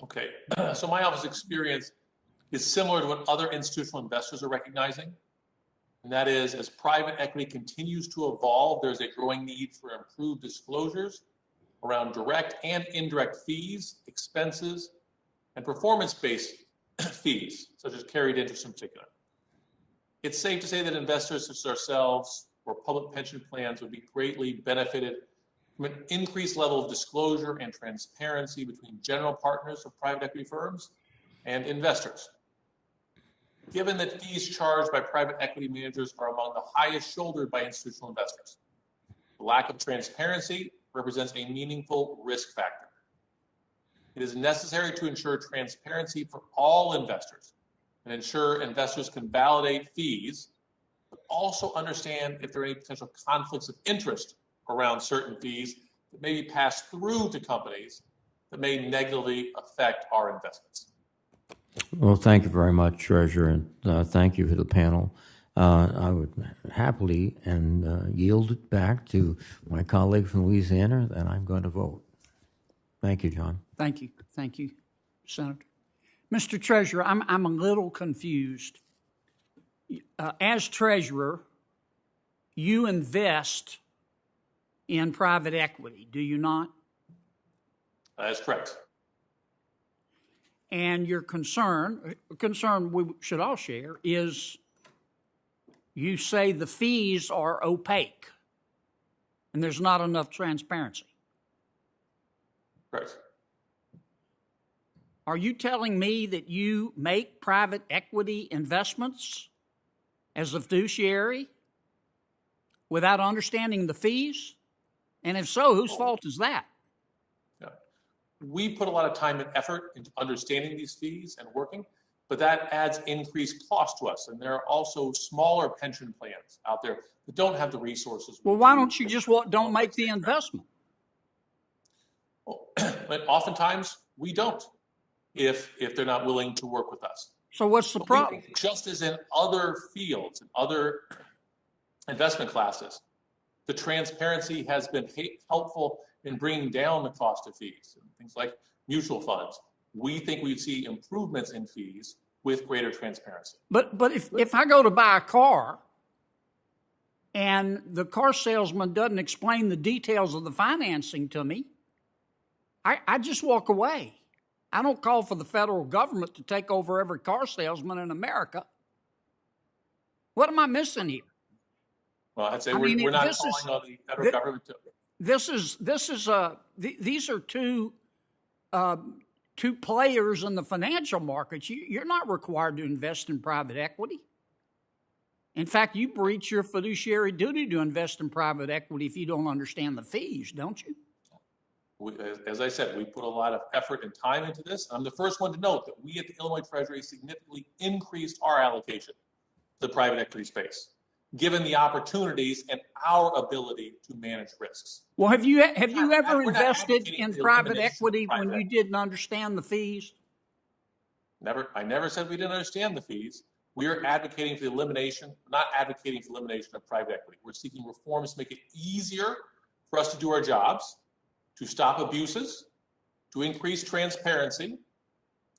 Okay, so my office experience is similar to what other institutional investors are recognizing. And that is, as private equity continues to evolve, there's a growing need for improved disclosures around direct and indirect fees, expenses, and performance-based fees, such as carried interest in particular. It's safe to say that investors such as ourselves or public pension plans would be greatly benefited from an increased level of disclosure and transparency between general partners of private equity firms and investors. Given that fees charged by private equity managers are among the highest shouldered by institutional investors, the lack of transparency represents a meaningful risk factor. It is necessary to ensure transparency for all investors and ensure investors can validate fees, but also understand if there are any potential conflicts of interest around certain fees that may be passed through to companies that may negatively affect our investments. Well, thank you very much, Treasurer, and thank you to the panel. I would happily yield it back to my colleague from Louisiana, and I'm going to vote. Thank you, John. Thank you. Thank you, Senator. Mr. Treasurer, I'm a little confused. As Treasurer, you invest in private equity, do you not? That is correct. And your concern we should all share, is you say the fees are opaque and there's not enough transparency. Correct. Are you telling me that you make private equity investments as a fiduciary without understanding the fees? And if so, whose fault is that? Yeah. We put a lot of time and effort into understanding these fees and working. but that adds increased cost to us. And there are also smaller pension plans out there that don't have the resources. Well, why don't you just don't make the investment? Well, but oftentimes we don't if they're not willing to work with us. So what's the problem? Just as in other fields and other investment classes, the transparency has been helpful in bringing down the cost of fees. Things like mutual funds. We think we'd see improvements in fees with greater transparency. But if I go to buy a car and the car salesman doesn't explain the details of the financing to me, I just walk away. I don't call for the federal government to take over every car salesman in America. What am I missing here? Well, I'd say we're not calling on the federal government to. These are two players in the financial markets. You're not required to invest in private equity. In fact, you breach your fiduciary duty to invest in private equity if you don't understand the fees, don't you? As I said, we put a lot of effort and time into this. I'm the first one to note that we at the Illinois Treasury significantly increased our allocation to the private equity space, given the opportunities and our ability to manage risks. Well, have you ever invested in private equity when you didn't understand the fees? Never. I never said we didn't understand the fees. We are advocating for the elimination, not advocating for elimination of private equity. We're seeking reforms to make it easier for us to do our jobs, to stop abuses, to increase transparency,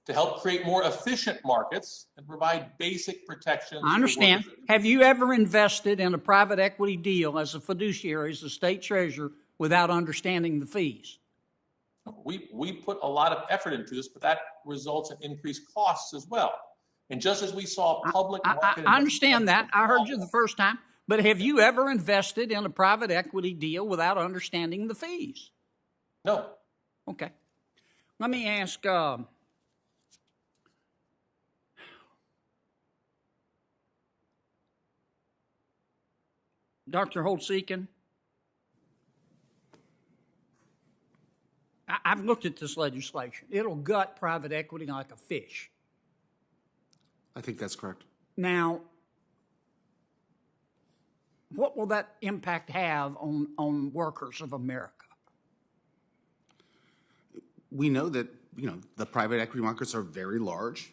to help create more efficient markets and provide basic protections. I understand. Have you ever invested in a private equity deal as a fiduciary, as a state treasurer, without understanding the fees? We put a lot of effort into this, but that results in increased costs as well. And just as we saw public market... I understand that. I heard you the first time. But have you ever invested in a private equity deal without understanding the fees? No. Okay. Let me ask... Dr. Holtz-Eakin, I've looked at this legislation. It'll gut private equity like a fish. I think that's correct. Now, what will that impact have on workers of America? We know that, the private equity markets are very large.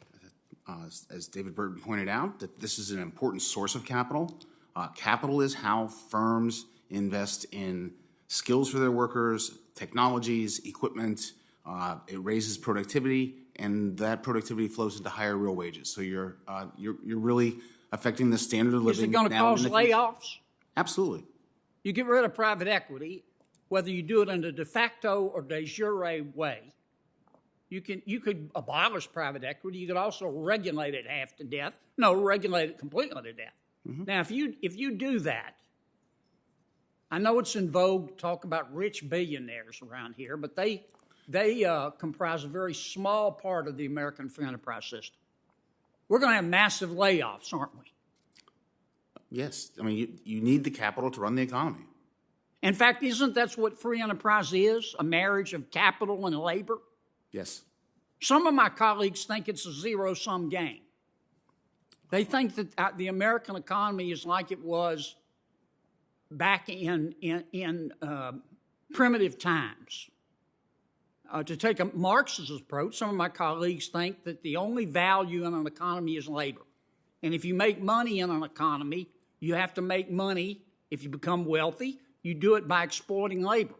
As David Burton pointed out, that this is an important source of capital. Capital is how firms invest in skills for their workers, technologies, equipment. It raises productivity, and that productivity flows into higher real wages. So you're really affecting the standard of living. Is it going to cause layoffs? Absolutely. You get rid of private equity, whether you do it in a de facto or de jure way. You could abolish private equity. You could also regulate it half to death. No, regulate it completely to death. Mm-hmm. Now, if you do that, I know it's in vogue to talk about rich billionaires around here, but they comprise a very small part of the American free enterprise system. We're going to have massive layoffs, aren't we? Yes. I mean, you need the capital to run the economy. In fact, isn't that what free enterprise is, a marriage of capital and labor? Yes. Some of my colleagues think it's a zero-sum game. They think that the American economy is like it was back in primitive times. To take a Marxist approach, some of my colleagues think that the only value in an economy is labor. And if you make money in an economy, you have to make money. If you become wealthy, you do it by exploiting labor.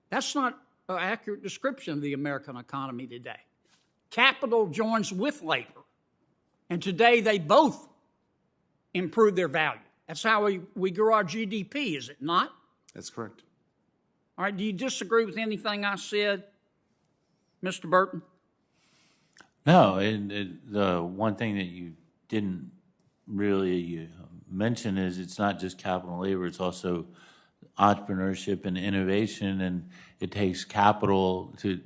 That's not an accurate description of the American economy today. Capital joins with labor. And today they both improve their value. That's how we grow our GDP, is it not? That's correct. All right, do you disagree with anything I said, Mr. Burton? No, the one thing that you didn't really mention is it's not just capital and labor, it's also entrepreneurship and innovation, and it takes capital to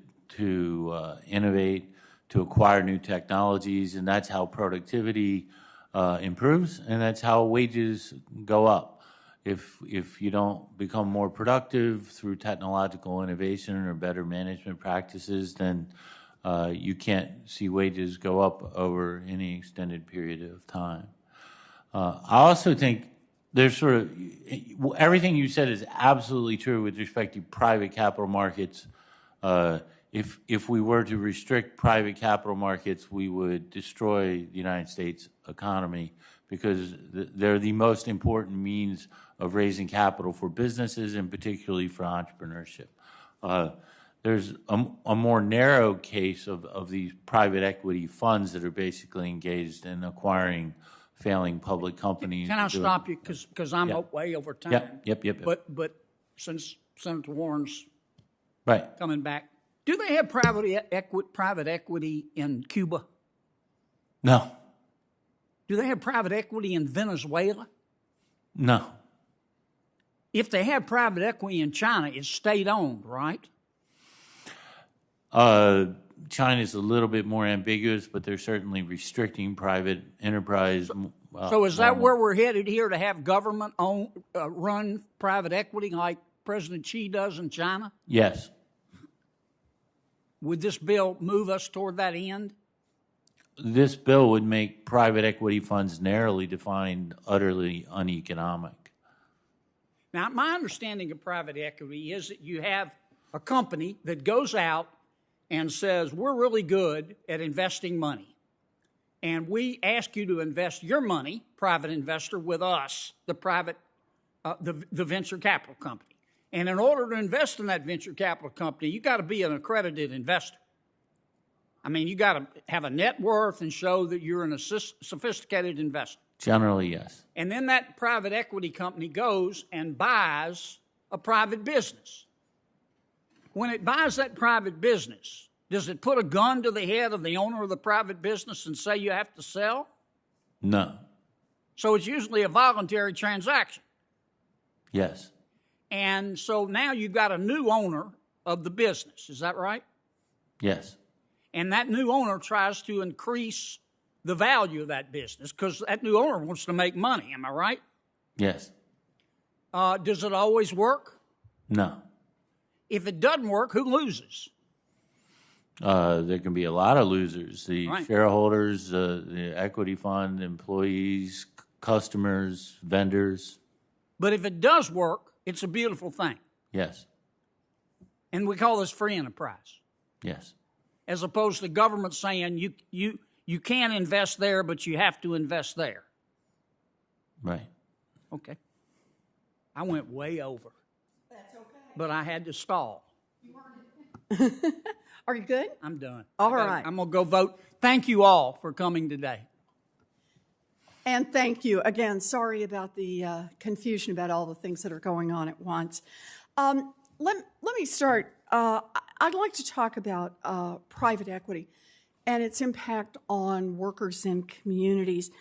innovate, to acquire new technologies, and that's how productivity improves, and that's how wages go up. If you don't become more productive through technological innovation or better management practices, then you can't see wages go up over any extended period of time. I also think there's sort of everything you said is absolutely true with respect to private capital markets. If we were to restrict private capital markets, we would destroy the United States economy because they're the most important means of raising capital for businesses and particularly for entrepreneurship. There's a more narrow case of these private equity funds that are basically engaged in acquiring failing public companies. Can I stop you because I'm way over time? Yep. But since Senator Warren's Right. coming back, do they have private equity in Cuba? No. Do they have private equity in Venezuela? No. If they have private equity in China, it's state-owned, right? China's a little bit more ambiguous, but they're certainly restricting private enterprise. So is that where we're headed here, to have government run private equity like President Xi does in China? Yes. Would this bill move us toward that end? This bill would make private equity funds narrowly defined utterly uneconomic. Now, my understanding of private equity is that you have a company that goes out and says, we're really good at investing money, and we ask you to invest your money, private investor, with us, the venture capital company. And in order to invest in that venture capital company, you got to be an accredited investor. I mean, you got to have a net worth and show that you're a sophisticated investor. Generally, yes. And then that private equity company goes and buys a private business. When it buys that private business, does it put a gun to the head of the owner of the private business and say you have to sell? No. So it's usually a voluntary transaction. Yes. And so now you've got a new owner of the business. Is that right? Yes. And that new owner tries to increase the value of that business because that new owner wants to make money. Am I right? Yes. Does it always work? No. If it doesn't work, who loses? There can be a lot of losers. The Right. shareholders, the equity fund, employees, customers, vendors. But if it does work, it's a beautiful thing. Yes. And we call this free enterprise. Yes. As opposed to government saying you can't invest there, but you have to invest there. Right. Okay. I went way over. That's okay. But I had to stall. Are you good? I'm done. All right. I'm going to go vote. Thank you all for coming today. And thank you. Again, sorry about the confusion about all the things that are going on at once. Let me start. I'd like to talk about private equity and its impact on workers and communities.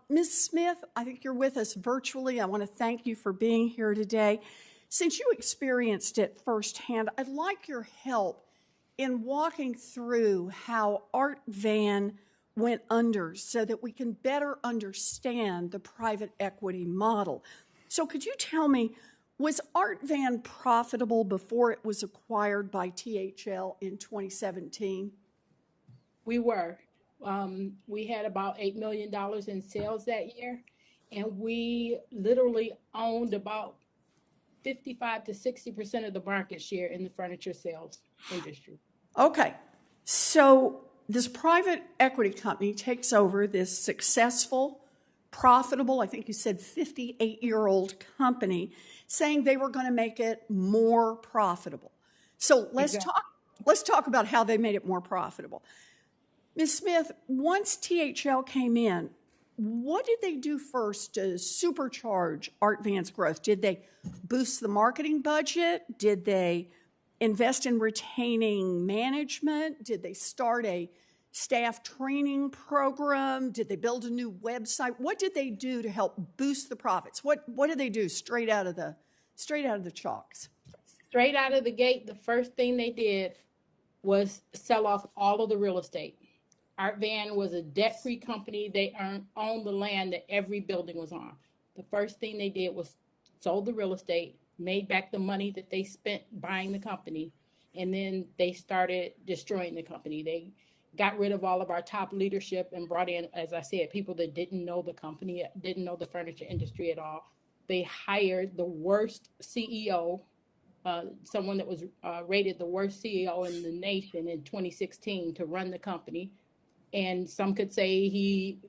Ms. Smith, I think you're with us virtually. I want to thank you for being here today. Since you experienced it firsthand, I'd like your help in walking through how Art Van went under so that we can better understand the private equity model. So could you tell me, was Art Van profitable before it was acquired by THL in 2017? We were. We had about $8 million in sales that year, and we literally owned about 55 to 60% of the market share in the furniture sales industry. Okay, so this private equity company takes over this successful, profitable, I think you said 58-year-old company, saying they were going to make it more profitable. So let's talk about how they made it more profitable. Ms. Smith, once THL came in, what did they do first to supercharge Art Van's growth? Did they boost the marketing budget? Did they invest in retaining management? Did they start a staff training program? Did they build a new website? What did they do to help boost the profits? What did they do straight out of the chalks? Straight out of the gate, the first thing they did was sell off all of the real estate. Art Van was a debt-free company. They owned the land that every building was on. The first thing they did was sold the real estate, made back the money that they spent buying the company, and then they started destroying the company. They got rid of all of our top leadership and brought in, as I said, people that didn't know the company, didn't know the furniture industry at all. They hired the worst CEO, someone that was rated the worst CEO in the nation in 2016 to run the company. And some could say he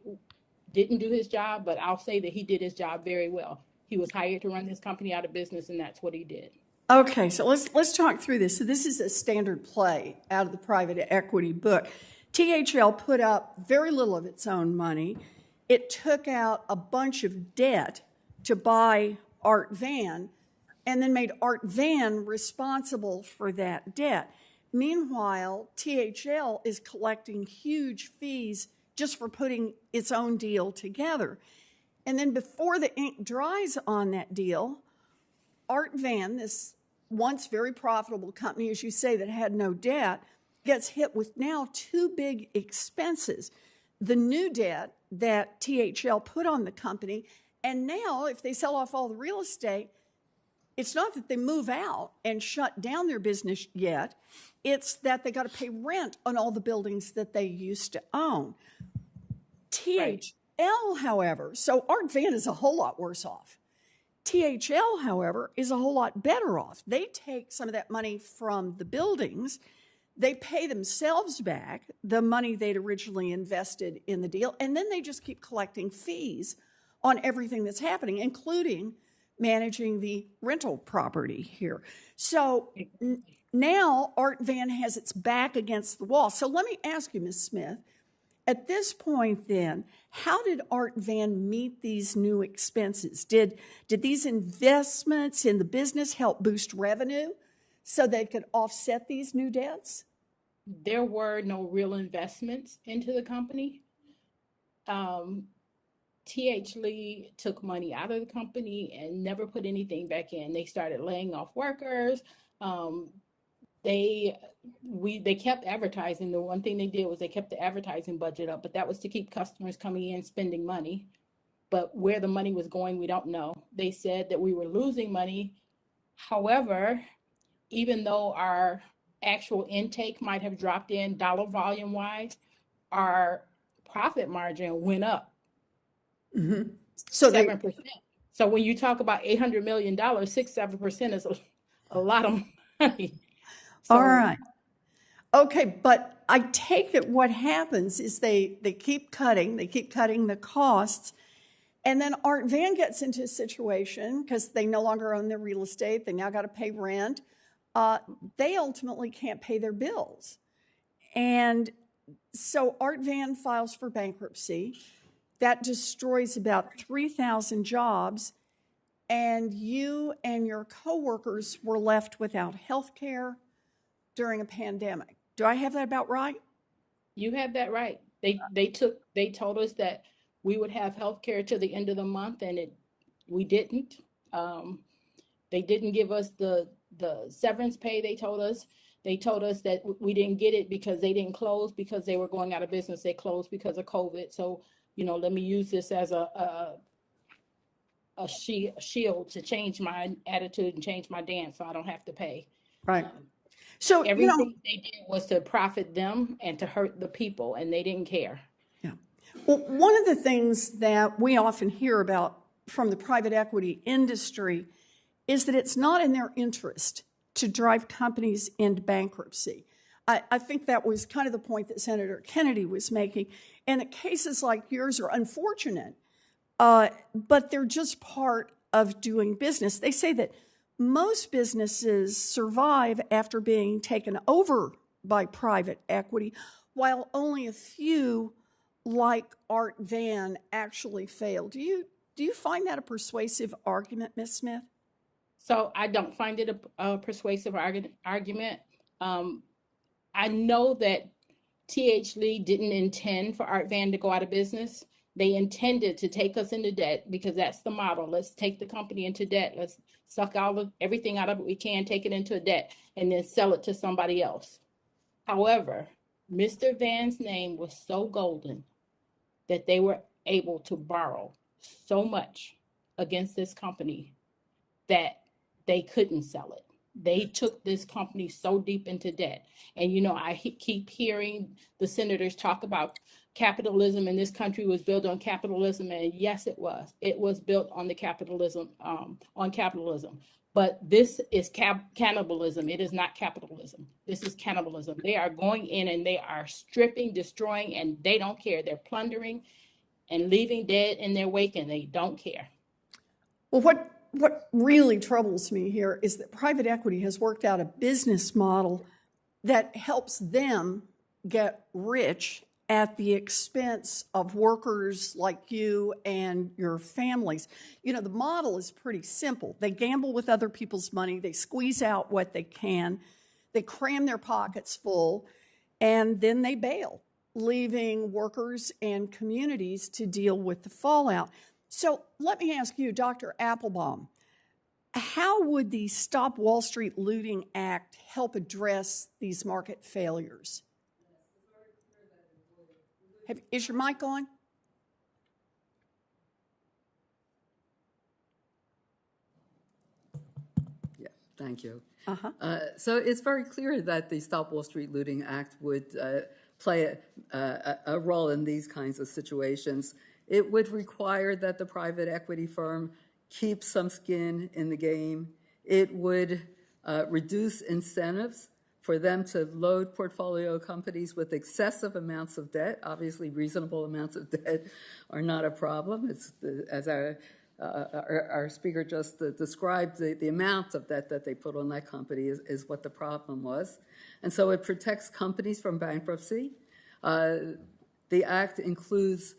didn't do his job, but I'll say that he did his job very well. He was hired to run this company out of business, and that's what he did. Okay, so let's talk through this. So this is a standard play out of the private equity book. THL put up very little of its own money. It took out a bunch of debt to buy Art Van, and then made Art Van responsible for that debt. Meanwhile, THL is collecting huge fees just for putting its own deal together. And then before the ink dries on that deal, Art Van, this once very profitable company, as you say, that had no debt, gets hit with now two big expenses. The new debt that THL put on the company, and now if they sell off all the real estate, it's not that they move out and shut down their business yet. It's that they got to pay rent on all the buildings that they used to own. THL, however, so Art Van is a whole lot worse off. THL, however, is a whole lot better off. They take some of that money from the buildings. They pay themselves back the money they'd originally invested in the deal, and then they just keep collecting fees on everything that's happening, including managing the rental property here. So now Art Van has its back against the wall. So let me ask you, Ms. Smith, at this point then, how did Art Van meet these new expenses? Did these investments in the business help boost revenue so they could offset these new debts? There were no real investments into the company. T.H. Lee took money out of the company and never put anything back in. They started laying off workers. They kept advertising. The one thing they did was they kept the advertising budget up, but that was to keep customers coming in, spending money. But where the money was going, we don't know. They said that we were losing money. However, even though our actual intake might have dropped in dollar volume wise, our profit margin went up. Mm-hmm. So 7%. So when you talk about $800 million, 6-7% is a lot of money. So, all right. Okay, but I take it what happens is they keep cutting the costs, and then Art Van gets into a situation because they no longer own their real estate. They now got to pay rent. They ultimately can't pay their bills. And so Art Van files for bankruptcy. That destroys about 3,000 jobs, and you and your coworkers were left without health care during a pandemic. Do I have that about right? You have that right. They told us that we would have health care till the end of the month, and we didn't. They didn't give us the severance pay. They told us that we didn't get it because they didn't close because they were going out of business. They closed because of COVID. So, let me use this as a shield to change my attitude and change my dance so I don't have to pay. Right. So everything they did was to profit them and to hurt the people, and they didn't care. Yeah. Well, one of the things that we often hear about from the private equity industry is that it's not in their interest to drive companies into bankruptcy. I think that was kind of the point that Senator Kennedy was making. And that cases like yours are unfortunate, but they're just part of doing business. They say that most businesses survive after being taken over by private equity, while only a few, like Art Van, actually fail. Do you find that a persuasive argument, Ms. Smith? So I don't find it a persuasive argument. I know that T.H. Lee didn't intend for Art Van to go out of business. They intended to take us into debt because that's the model. Let's take the company into debt. Let's suck everything out of it we can, take it into a debt, and then sell it to somebody else. However, Mr. Van's name was so golden that they were able to borrow so much against this company that they couldn't sell it. They took this company so deep into debt. And, I keep hearing the senators talk about capitalism, and this country was built on capitalism. And yes, it was. It was built on the capitalism, on capitalism. But this is cannibalism. It is not capitalism. This is cannibalism. They are going in and they are stripping, destroying, and they don't care. They're plundering and leaving dead in their wake, and they don't care. Well, what really troubles me here is that private equity has worked out a business model that helps them get rich at the expense of workers like you and your families. The model is pretty simple. They gamble with other people's money. They squeeze out what they can. They cram their pockets full, and then they bail, leaving workers and communities to deal with the fallout. So let me ask you, Dr. Applebaum, how would the Stop Wall Street Looting Act help address these market failures? Is your mic on? Yeah, thank you. So it's very clear that the Stop Wall Street Looting Act would play a role in these kinds of situations. It would require that the private equity firm keep some skin in the game. It would reduce incentives for them to load portfolio companies with excessive amounts of debt. Obviously, reasonable amounts of debt are not a problem. It's as our speaker just described, the amount of debt that they put on that company is what the problem was. And so it protects companies from bankruptcy. The act includes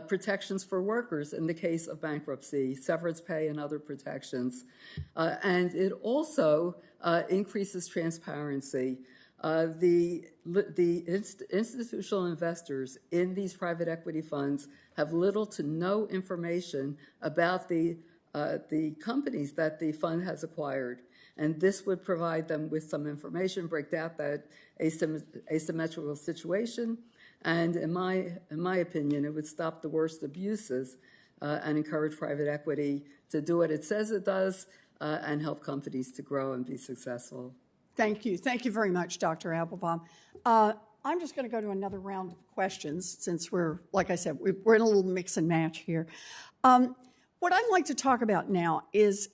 protections for workers in the case of bankruptcy, severance pay and other protections. And it also increases transparency. The institutional investors in these private equity funds have little to no information about the companies that the fund has acquired. And this would provide them with some information, break down that asymmetrical situation. And in my opinion, it would stop the worst abuses and encourage private equity to do what it says it does and help companies to grow and be successful. Thank you. Thank you very much, Dr. Applebaum. I'm just going to go to another round of questions since like I said, we're in a little mix and match here. What I'd like to talk about now is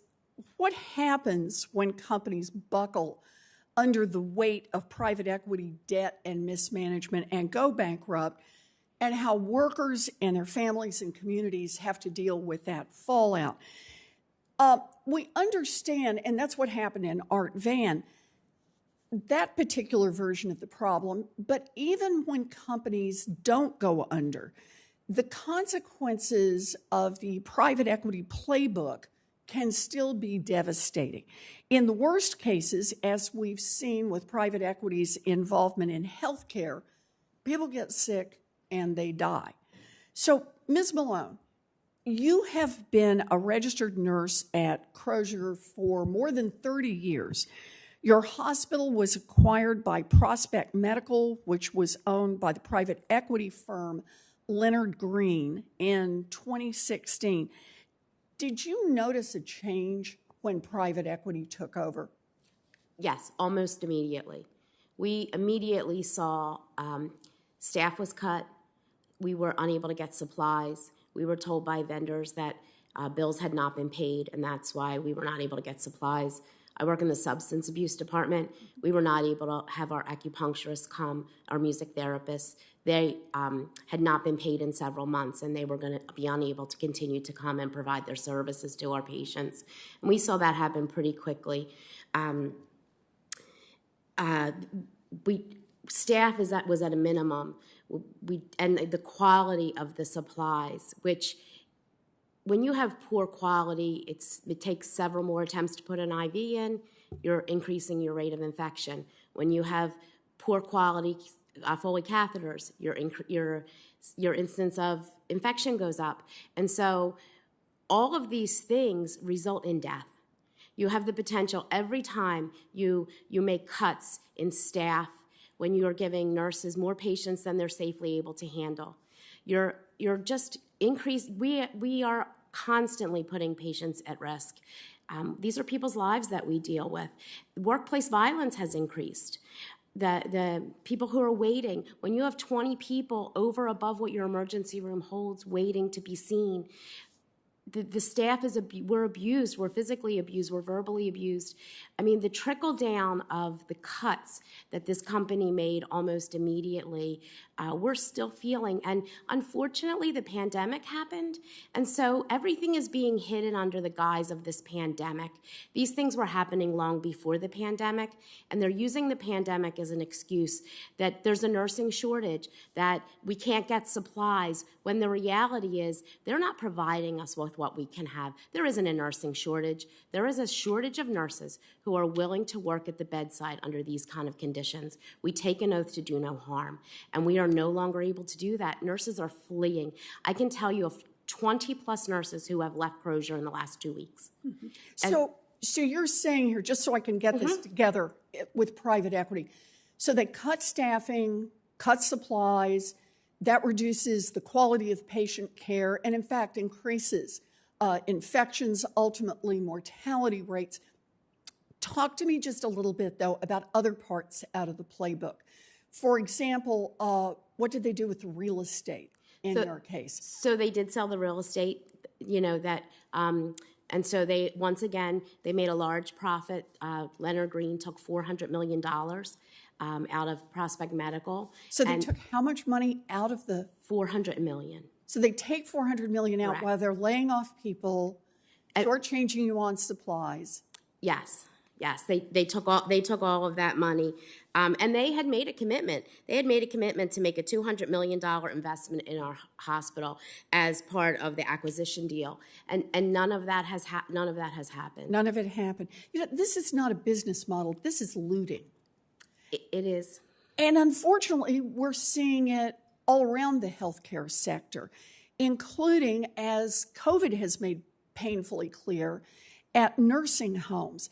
what happens when companies buckle under the weight of private equity debt and mismanagement and go bankrupt, and how workers and their families and communities have to deal with that fallout. We understand, and that's what happened in Art Van, that particular version of the problem, but even when companies don't go under, the consequences of the private equity playbook can still be devastating. In the worst cases, as we've seen with private equity's involvement in healthcare, people get sick and they die. So, Ms. Malone, you have been a registered nurse at Crozier for more than 30 years. Your hospital was acquired by Prospect Medical, which was owned by the private equity firm Leonard Green in 2016. Did you notice a change when private equity took over? Yes, almost immediately. We immediately saw staff was cut. We were unable to get supplies. We were told by vendors that bills had not been paid, and that's why we were not able to get supplies. I work in the substance abuse department. We were not able to have our acupuncturists come, our music therapists. They had not been paid in several months, and they were going to be unable to continue to come and provide their services to our patients. And we saw that happen pretty quickly. Staff was at a minimum, and the quality of the supplies, which when you have poor quality, it takes several more attempts to put an IV in. You're increasing your rate of infection. When you have poor quality Foley catheters, your instance of infection goes up. And so all of these things result in death. You have the potential every time you make cuts in staff, when you're giving nurses more patients than they're safely able to handle. You're just increased. We are constantly putting patients at risk. These are people's lives that we deal with. Workplace violence has increased. The people who are waiting, when you have 20 people over above what your emergency room holds waiting to be seen, the staff we're abused, we're physically abused, we're verbally abused. I mean, the trickle down of the cuts that this company made almost immediately, we're still feeling. And unfortunately, the pandemic happened, and so everything is being hidden under the guise of this pandemic. These things were happening long before the pandemic, and they're using the pandemic as an excuse that there's a nursing shortage, that we can't get supplies, when the reality is they're not providing us with what we can have. There isn't a nursing shortage. There is a shortage of nurses who are willing to work at the bedside under these kind of conditions. We take an oath to do no harm, and we are no longer able to do that. Nurses are fleeing. I can tell you of 20-plus nurses who have left Crozier in the last 2 weeks. Mm-hmm. So you're saying here, just so I can get this together with private equity, so they cut staffing, cut supplies, that reduces the quality of patient care, and in fact increases infections, ultimately mortality rates. Talk to me just a little bit, though, about other parts out of the playbook. For example, what did they do with the real estate in your case? So they did sell the real estate, and so they, once again, they made a large profit. Leonard Green took $400 million out of Prospect Medical. So they took how much money out of the? $400 million. So they take $400 million out. Correct. While they're laying off people, shortchanging you on supplies. Yes. They took all of that money, and they had made a commitment. They had made a commitment to make a $200 million investment in our hospital as part of the acquisition deal, and none of that has happened. None of it happened. This is not a business model. This is looting. It is, and unfortunately, we're seeing it all around the healthcare sector, including, as COVID has made painfully clear, at nursing homes.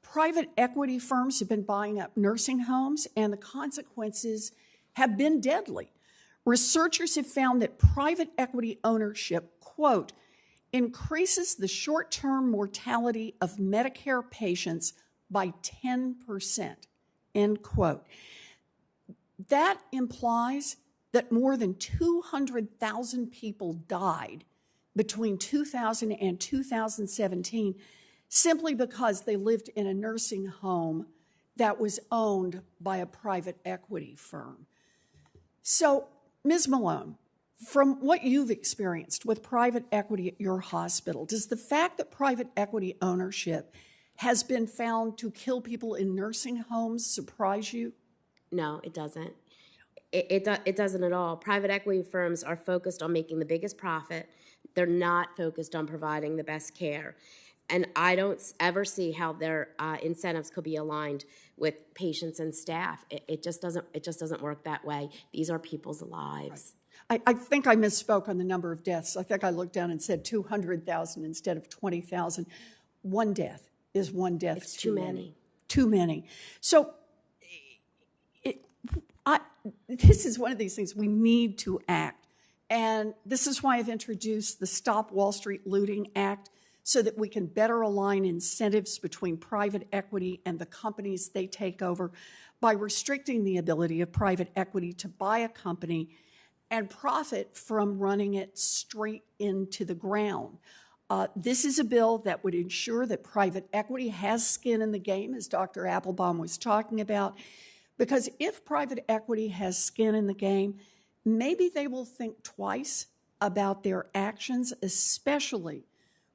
Private equity firms have been buying up nursing homes, and the consequences have been deadly. Researchers have found that private equity ownership, quote, increases the short-term mortality of Medicare patients by 10%, end quote. That implies that more than 200,000 people died between 2000 and 2017 simply because they lived in a nursing home that was owned by a private equity firm. So, Ms. Malone, from what you've experienced with private equity at your hospital, does the fact that private equity ownership has been found to kill people in nursing homes surprise you? No, it doesn't. It doesn't at all. Private equity firms are focused on making the biggest profit. They're not focused on providing the best care. And I don't ever see how their incentives could be aligned with patients and staff. It just doesn't work that way. These are people's lives. Right. I think I misspoke on the number of deaths. I think I looked down and said 200,000 instead of 20,000. One death is one death. It's too many. Too many. So this is one of these things we need to act. And this is why I've introduced the Stop Wall Street Looting Act, so that we can better align incentives between private equity and the companies they take over by restricting the ability of private equity to buy a company and profit from running it straight into the ground. This is a bill that would ensure that private equity has skin in the game, as Dr. Applebaum was talking about, because if private equity has skin in the game, maybe they will think twice about their actions, especially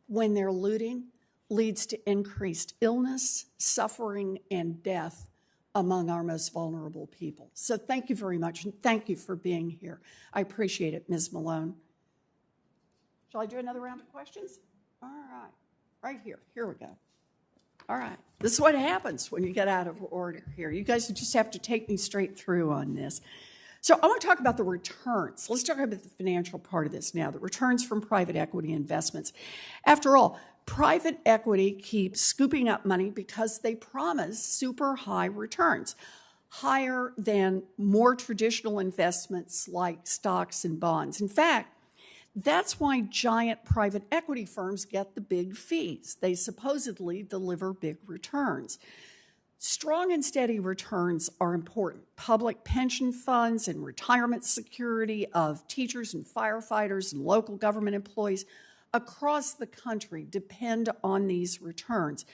when their looting leads to increased illness, suffering, and death among our most vulnerable people. So thank you very much, and thank you for being here. I appreciate it, Ms. Malone. Shall I do another round of questions? All right. Right here. Here we go. All right. This is what happens when you get out of order here. You guys just have to take me straight through on this. So I want to talk about the returns. Let's talk about the financial part of this now, the returns from private equity investments. After all, private equity keeps scooping up money because they promise super high returns, higher than more traditional investments like stocks and bonds. In fact, That's why giant private equity firms get the big fees. They supposedly deliver big returns. Strong and steady returns are important. Public pension funds and retirement security of teachers and firefighters and local government employees across the country depend on these returns.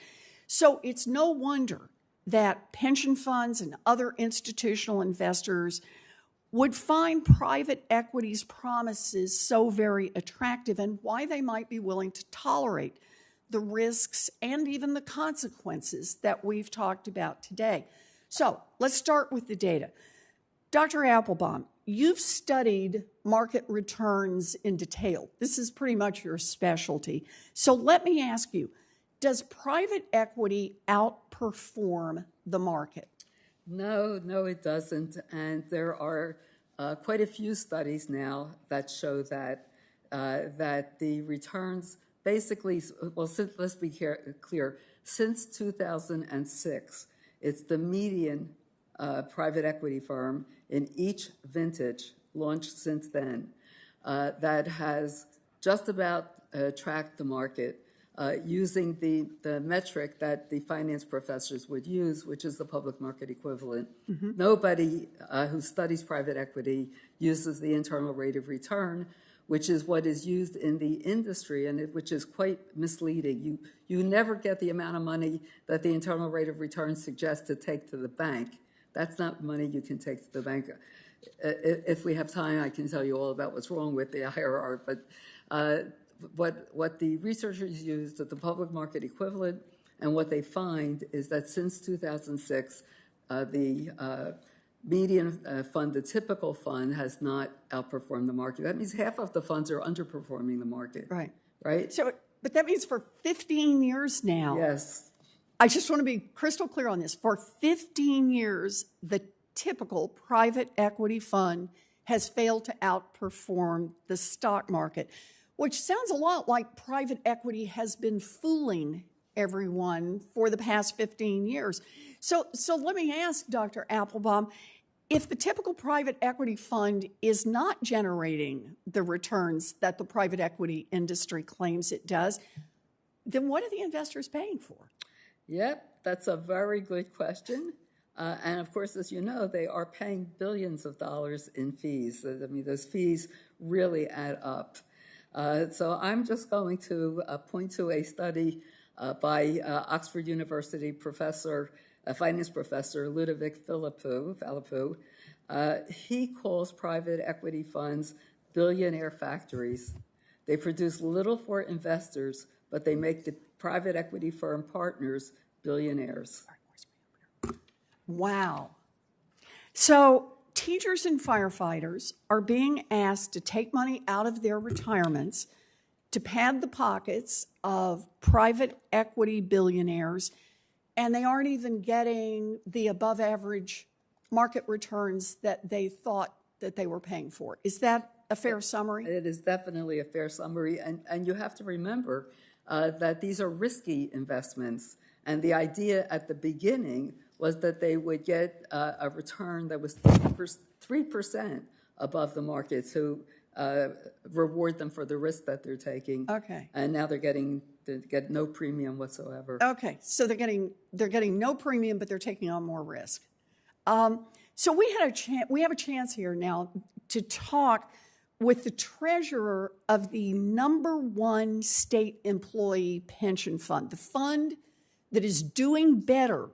So it's no wonder that pension funds and other institutional investors would find private equity's promises so very attractive, and why they might be willing to tolerate the risks and even the consequences that we've talked about today. So let's start with the data. Dr. Applebaum, you've studied market returns in detail. This is pretty much your specialty. So let me ask you, does private equity outperform the market? No, it doesn't. And there are quite a few studies now that show that the returns basically, well, let's be clear, since 2006, it's the median private equity firm in each vintage launched since then that has just about tracked the market using the metric that the finance professors would use, which is the public market equivalent. Mm-hmm. Nobody who studies private equity uses the internal rate of return, which is what is used in the industry, and which is quite misleading. You never get the amount of money that the internal rate of return suggests to take to the bank. That's not money you can take to the bank. If we have time, I can tell you all about what's wrong with the IRR, but what the researchers used at the public market equivalent, and what they find is that since 2006, the median fund, the typical fund, has not outperformed the market. That means half of the funds are underperforming the market. Right? So, but that means for 15 years now. Yes. I just want to be crystal clear on this. For 15 years, the typical private equity fund has failed to outperform the stock market, which sounds a lot like private equity has been fooling everyone for the past 15 years. So let me ask Dr. Applebaum, if the typical private equity fund is not generating the returns that the private equity industry claims it does, then what are the investors paying for? Yep, that's a very good question. And of course, as you know, they are paying billions of dollars in fees. I mean, those fees really add up. So I'm just going to point to a study by Oxford University finance professor Ludovic Philippou. He calls private equity funds billionaire factories. They produce little for investors, but they make the private equity firm partners billionaires. Wow. So teachers and firefighters are being asked to take money out of their retirements to pad the pockets of private equity billionaires, and they aren't even getting the above average market returns that they thought that they were paying for. Is that a fair summary? It is definitely a fair summary, and you have to remember that these are risky investments, and the idea at the beginning was that they would get a return that was 3% above the market to reward them for the risk that they're taking. Okay. And now they get no premium whatsoever. Okay, so they're getting no premium, but they're taking on more risk. So we have a chance here now to talk with the treasurer of the #1 state employee pension fund, the fund that is doing better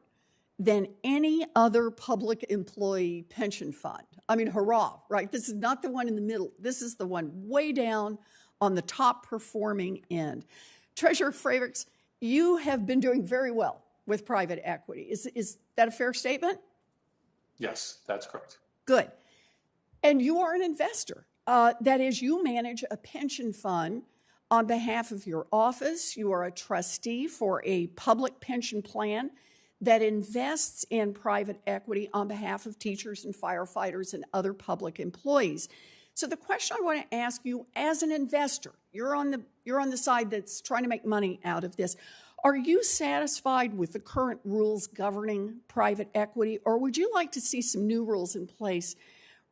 than any other public employee pension fund. I mean, hurrah, right? This is not the one in the middle. This is the one way down on the top performing end. Treasurer Frerichs, you have been doing very well with private equity. Is that a fair statement? Yes, that's correct. Good. And you are an investor. That is, you manage a pension fund on behalf of your office. You are a trustee for a public pension plan that invests in private equity on behalf of teachers and firefighters and other public employees. So the question I want to ask you as an investor, you're on the side that's trying to make money out of this. Are you satisfied with the current rules governing private equity, or would you like to see some new rules in place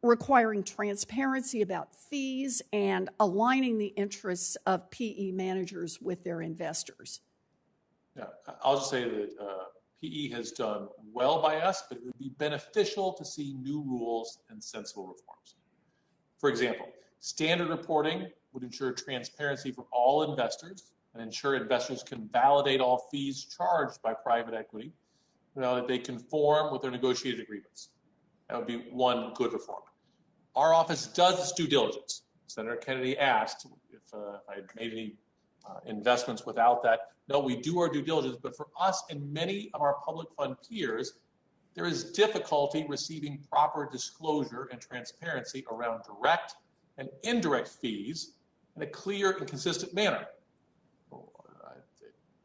requiring transparency about fees and aligning the interests of PE managers with their investors. Yeah, I'll just say that PE has done well by us, but it would be beneficial to see new rules and sensible reforms. For example, standard reporting would ensure transparency for all investors and ensure investors can validate all fees charged by private equity, that they conform with their negotiated agreements. That would be one good reform. Our office does its due diligence. Senator Kennedy asked if I had made any investments without that. No, we do our due diligence, but for us and many of our public fund peers, there is difficulty receiving proper disclosure and transparency around direct and indirect fees in a clear and consistent manner.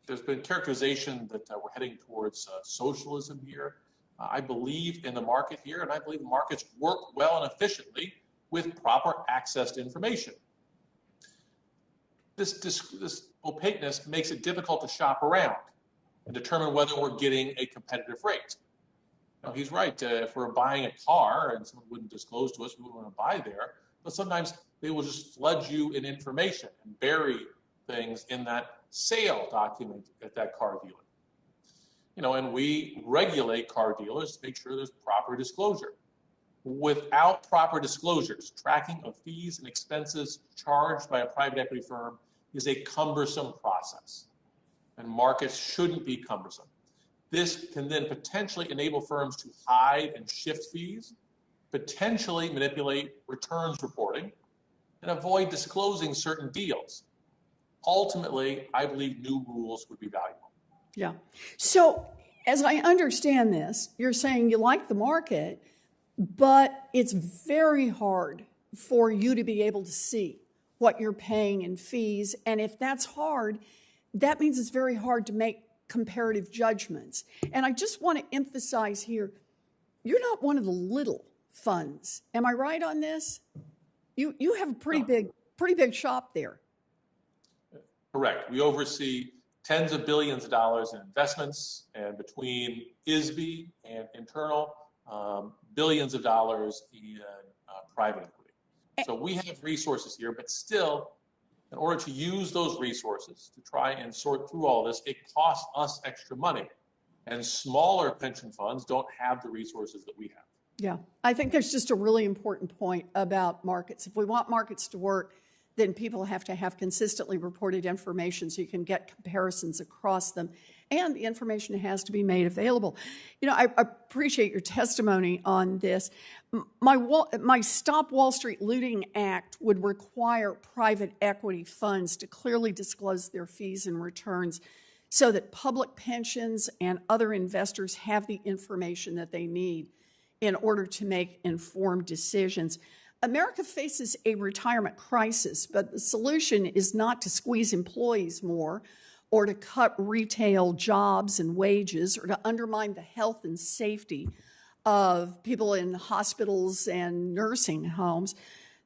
There's been characterization that we're heading towards socialism here. I believe in the market here, and I believe the markets work well and efficiently with proper access to information. This opaqueness makes it difficult to shop around and determine whether we're getting a competitive rate. Now, he's right. If we're buying a car and someone wouldn't disclose to us, we wouldn't want to buy there. But sometimes they will just flood you in information and bury things in that sale document at that car dealer. And we regulate car dealers to make sure there's proper disclosure. Without proper disclosures, tracking of fees and expenses charged by a private equity firm is a cumbersome process, and markets shouldn't be cumbersome. This can then potentially enable firms to hide and shift fees, potentially manipulate returns reporting, and avoid disclosing certain deals. Ultimately, I believe new rules would be valuable. Yeah. So as I understand this, you're saying you like the market, but it's very hard for you to be able to see what you're paying in fees. And if that's hard, that means it's very hard to make comparative judgments. And I just want to emphasize here, you're not one of the little funds. Am I right on this? You have a pretty big shop there. Correct. We oversee tens of billions of dollars in investments, and between ISB and internal, billions of dollars in private equity. So we have resources here, but still, in order to use those resources to try and sort through all this, it costs us extra money. And smaller pension funds don't have the resources that we have. Yeah, I think there's just a really important point about markets. If we want markets to work, then people have to have consistently reported information so you can get comparisons across them, and the information has to be made available. I appreciate your testimony on this. My Stop Wall Street Looting Act would require private equity funds to clearly disclose their fees and returns so that public pensions and other investors have the information that they need in order to make informed decisions. America faces a retirement crisis, but the solution is not to squeeze employees more or to cut retail jobs and wages or to undermine the health and safety of people in hospitals and nursing homes.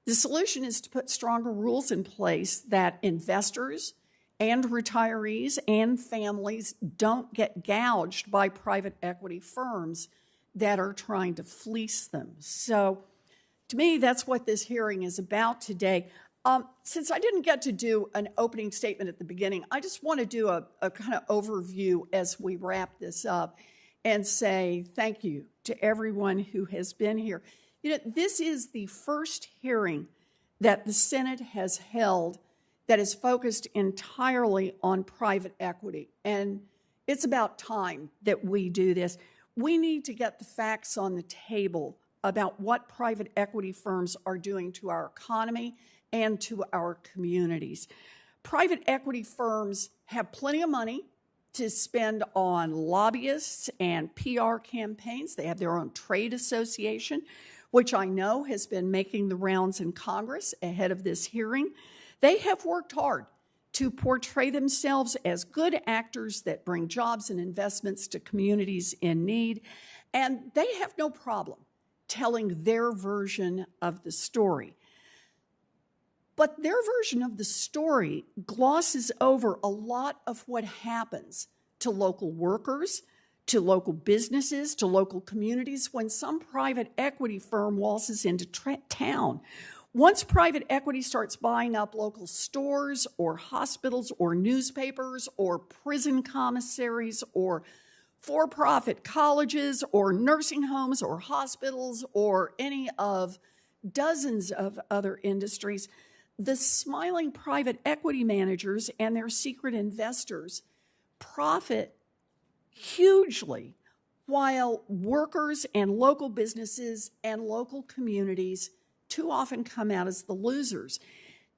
The solution is to put stronger rules in place that investors and retirees and families don't get gouged by private equity firms that are trying to fleece them. So to me, that's what this hearing is about today. Since I didn't get to do an opening statement at the beginning, I just want to do a kind of overview as we wrap this up and say thank you to everyone who has been here. This is the first hearing that the Senate has held that is focused entirely on private equity. And it's about time that we do this. We need to get the facts on the table about what private equity firms are doing to our economy and to our communities. Private equity firms have plenty of money to spend on lobbyists and PR campaigns. They have their own trade association, which I know has been making the rounds in Congress ahead of this hearing. They have worked hard to portray themselves as good actors that bring jobs and investments to communities in need, and they have no problem telling their version of the story. But their version of the story glosses over a lot of what happens to local workers, to local businesses, to local communities when some private equity firm waltzes into town. Once private equity starts buying up local stores or hospitals or newspapers or prison commissaries or for-profit colleges or nursing homes or hospitals or any of dozens of other industries, the smiling private equity managers and their secret investors profit hugely, while workers and local businesses and local communities too often come out as the losers.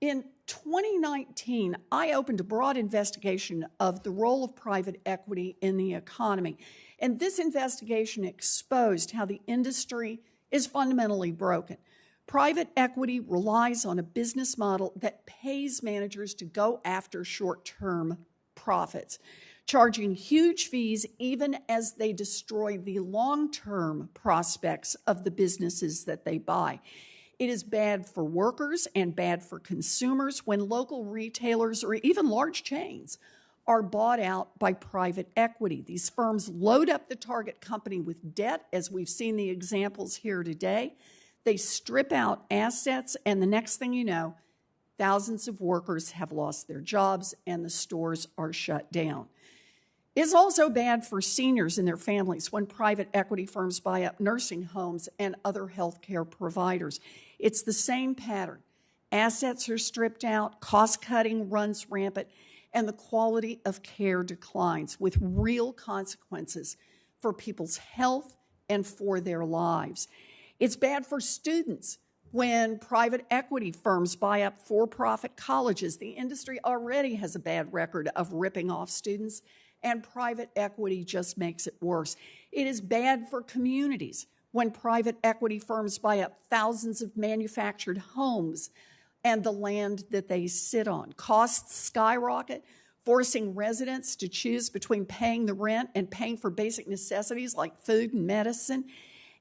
In 2019, I opened a broad investigation of the role of private equity in the economy, and this investigation exposed how the industry is fundamentally broken. Private equity relies on a business model that pays managers to go after short-term profits, charging huge fees even as they destroy the long-term prospects of the businesses that they buy. It is bad for workers and bad for consumers when local retailers or even large chains are bought out by private equity. These firms load up the target company with debt, as we've seen the examples here today. They strip out assets, and the next thing you know, thousands of workers have lost their jobs and the stores are shut down. It's also bad for seniors and their families when private equity firms buy up nursing homes and other healthcare providers. It's the same pattern. Assets are stripped out, cost-cutting runs rampant, and the quality of care declines with real consequences for people's health and for their lives. It's bad for students when private equity firms buy up for-profit colleges. The industry already has a bad record of ripping off students, and private equity just makes it worse. It is bad for communities when private equity firms buy up thousands of manufactured homes and the land that they sit on. Costs skyrocket, forcing residents to choose between paying the rent and paying for basic necessities like food and medicine.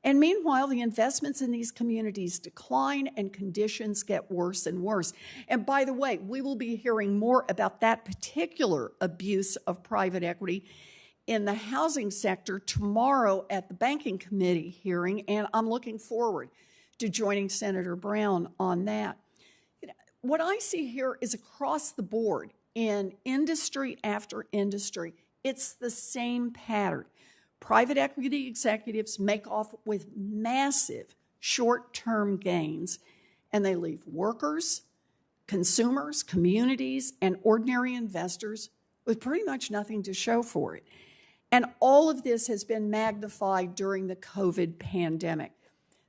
And meanwhile, the investments in these communities decline and conditions get worse and worse. And by the way, we will be hearing more about that particular abuse of private equity in the housing sector tomorrow at the Banking Committee hearing, and I'm looking forward to joining Senator Brown on that. What I see here is across the board in industry after industry, it's the same pattern. Private equity executives make off with massive short-term gains, and they leave workers, consumers, communities, and ordinary investors with pretty much nothing to show for it. And all of this has been magnified during the COVID pandemic.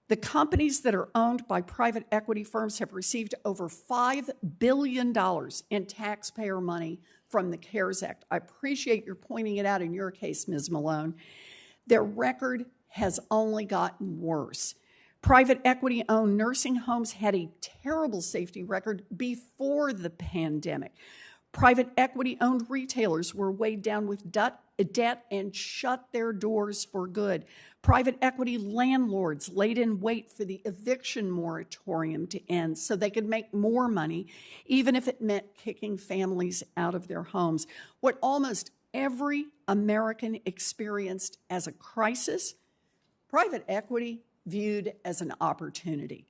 The companies that are owned by private equity firms have received over $5 billion in taxpayer money from the CARES Act. I appreciate your pointing it out in your case, Ms. Malone. Their record has only gotten worse. Private equity-owned nursing homes had a terrible safety record before the pandemic. Private equity-owned retailers were weighed down with debt and shut their doors for good. Private equity landlords laid in wait for the eviction moratorium to end so they could make more money, even if it meant kicking families out of their homes. What almost every American experienced as a crisis, private equity viewed as an opportunity.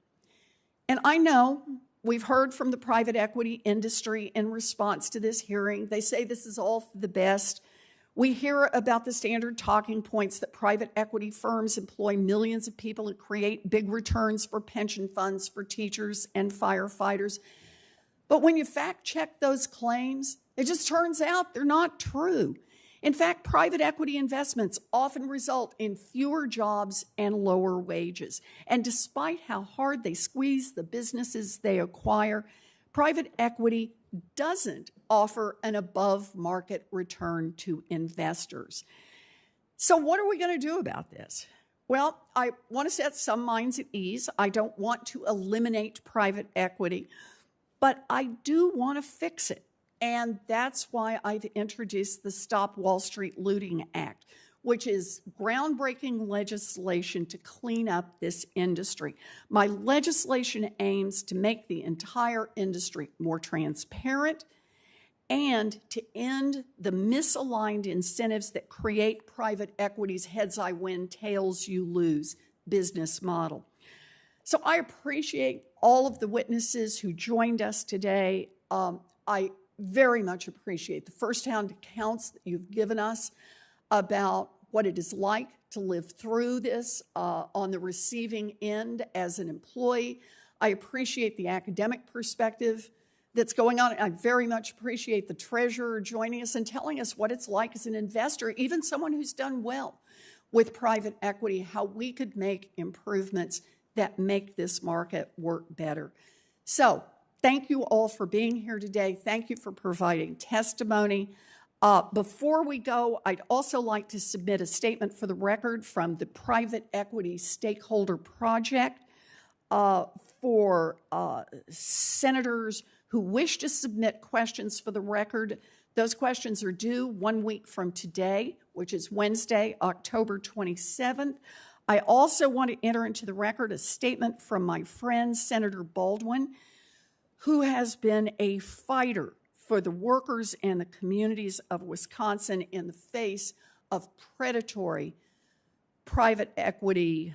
And I know we've heard from the private equity industry in response to this hearing. They say this is all for the best. We hear about the standard talking points that private equity firms employ millions of people and create big returns for pension funds for teachers and firefighters. But when you fact check those claims, it just turns out they're not true. In fact, private equity investments often result in fewer jobs and lower wages. And despite how hard they squeeze the businesses they acquire, private equity doesn't offer an above-market return to investors. So what are we going to do about this? Well, I want to set some minds at ease. I don't want to eliminate private equity, but I do want to fix it. And that's why I've introduced the Stop Wall Street Looting Act, which is groundbreaking legislation to clean up this industry. My legislation aims to make the entire industry more transparent and to end the misaligned incentives that create private equity's heads I win, tails you lose business model. So I appreciate all of the witnesses who joined us today. I very much appreciate the firsthand accounts that you've given us about what it is like to live through this on the receiving end as an employee. I appreciate the academic perspective that's going on. I very much appreciate the treasurer joining us and telling us what it's like as an investor, even someone who's done well with private equity, how we could make improvements that make this market work better. So thank you all for being here today. Thank you for providing testimony. Before we go, I'd also like to submit a statement for the record from the Private Equity Stakeholder Project for senators who wish to submit questions for the record. Those questions are due 1 week from today, which is Wednesday, October 27th. I also want to enter into the record a statement from my friend, Senator Baldwin, who has been a fighter for the workers and the communities of Wisconsin in the face of predatory private equity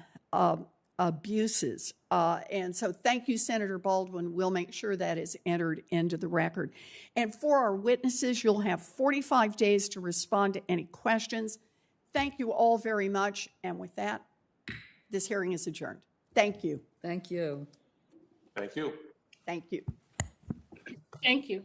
abuses. And so thank you, Senator Baldwin. We'll make sure that is entered into the record. And for our witnesses, you'll have 45 days to respond to any questions. Thank you all very much. And with that, this hearing is adjourned. Thank you. Thank you. Thank you. Thank you. Thank you.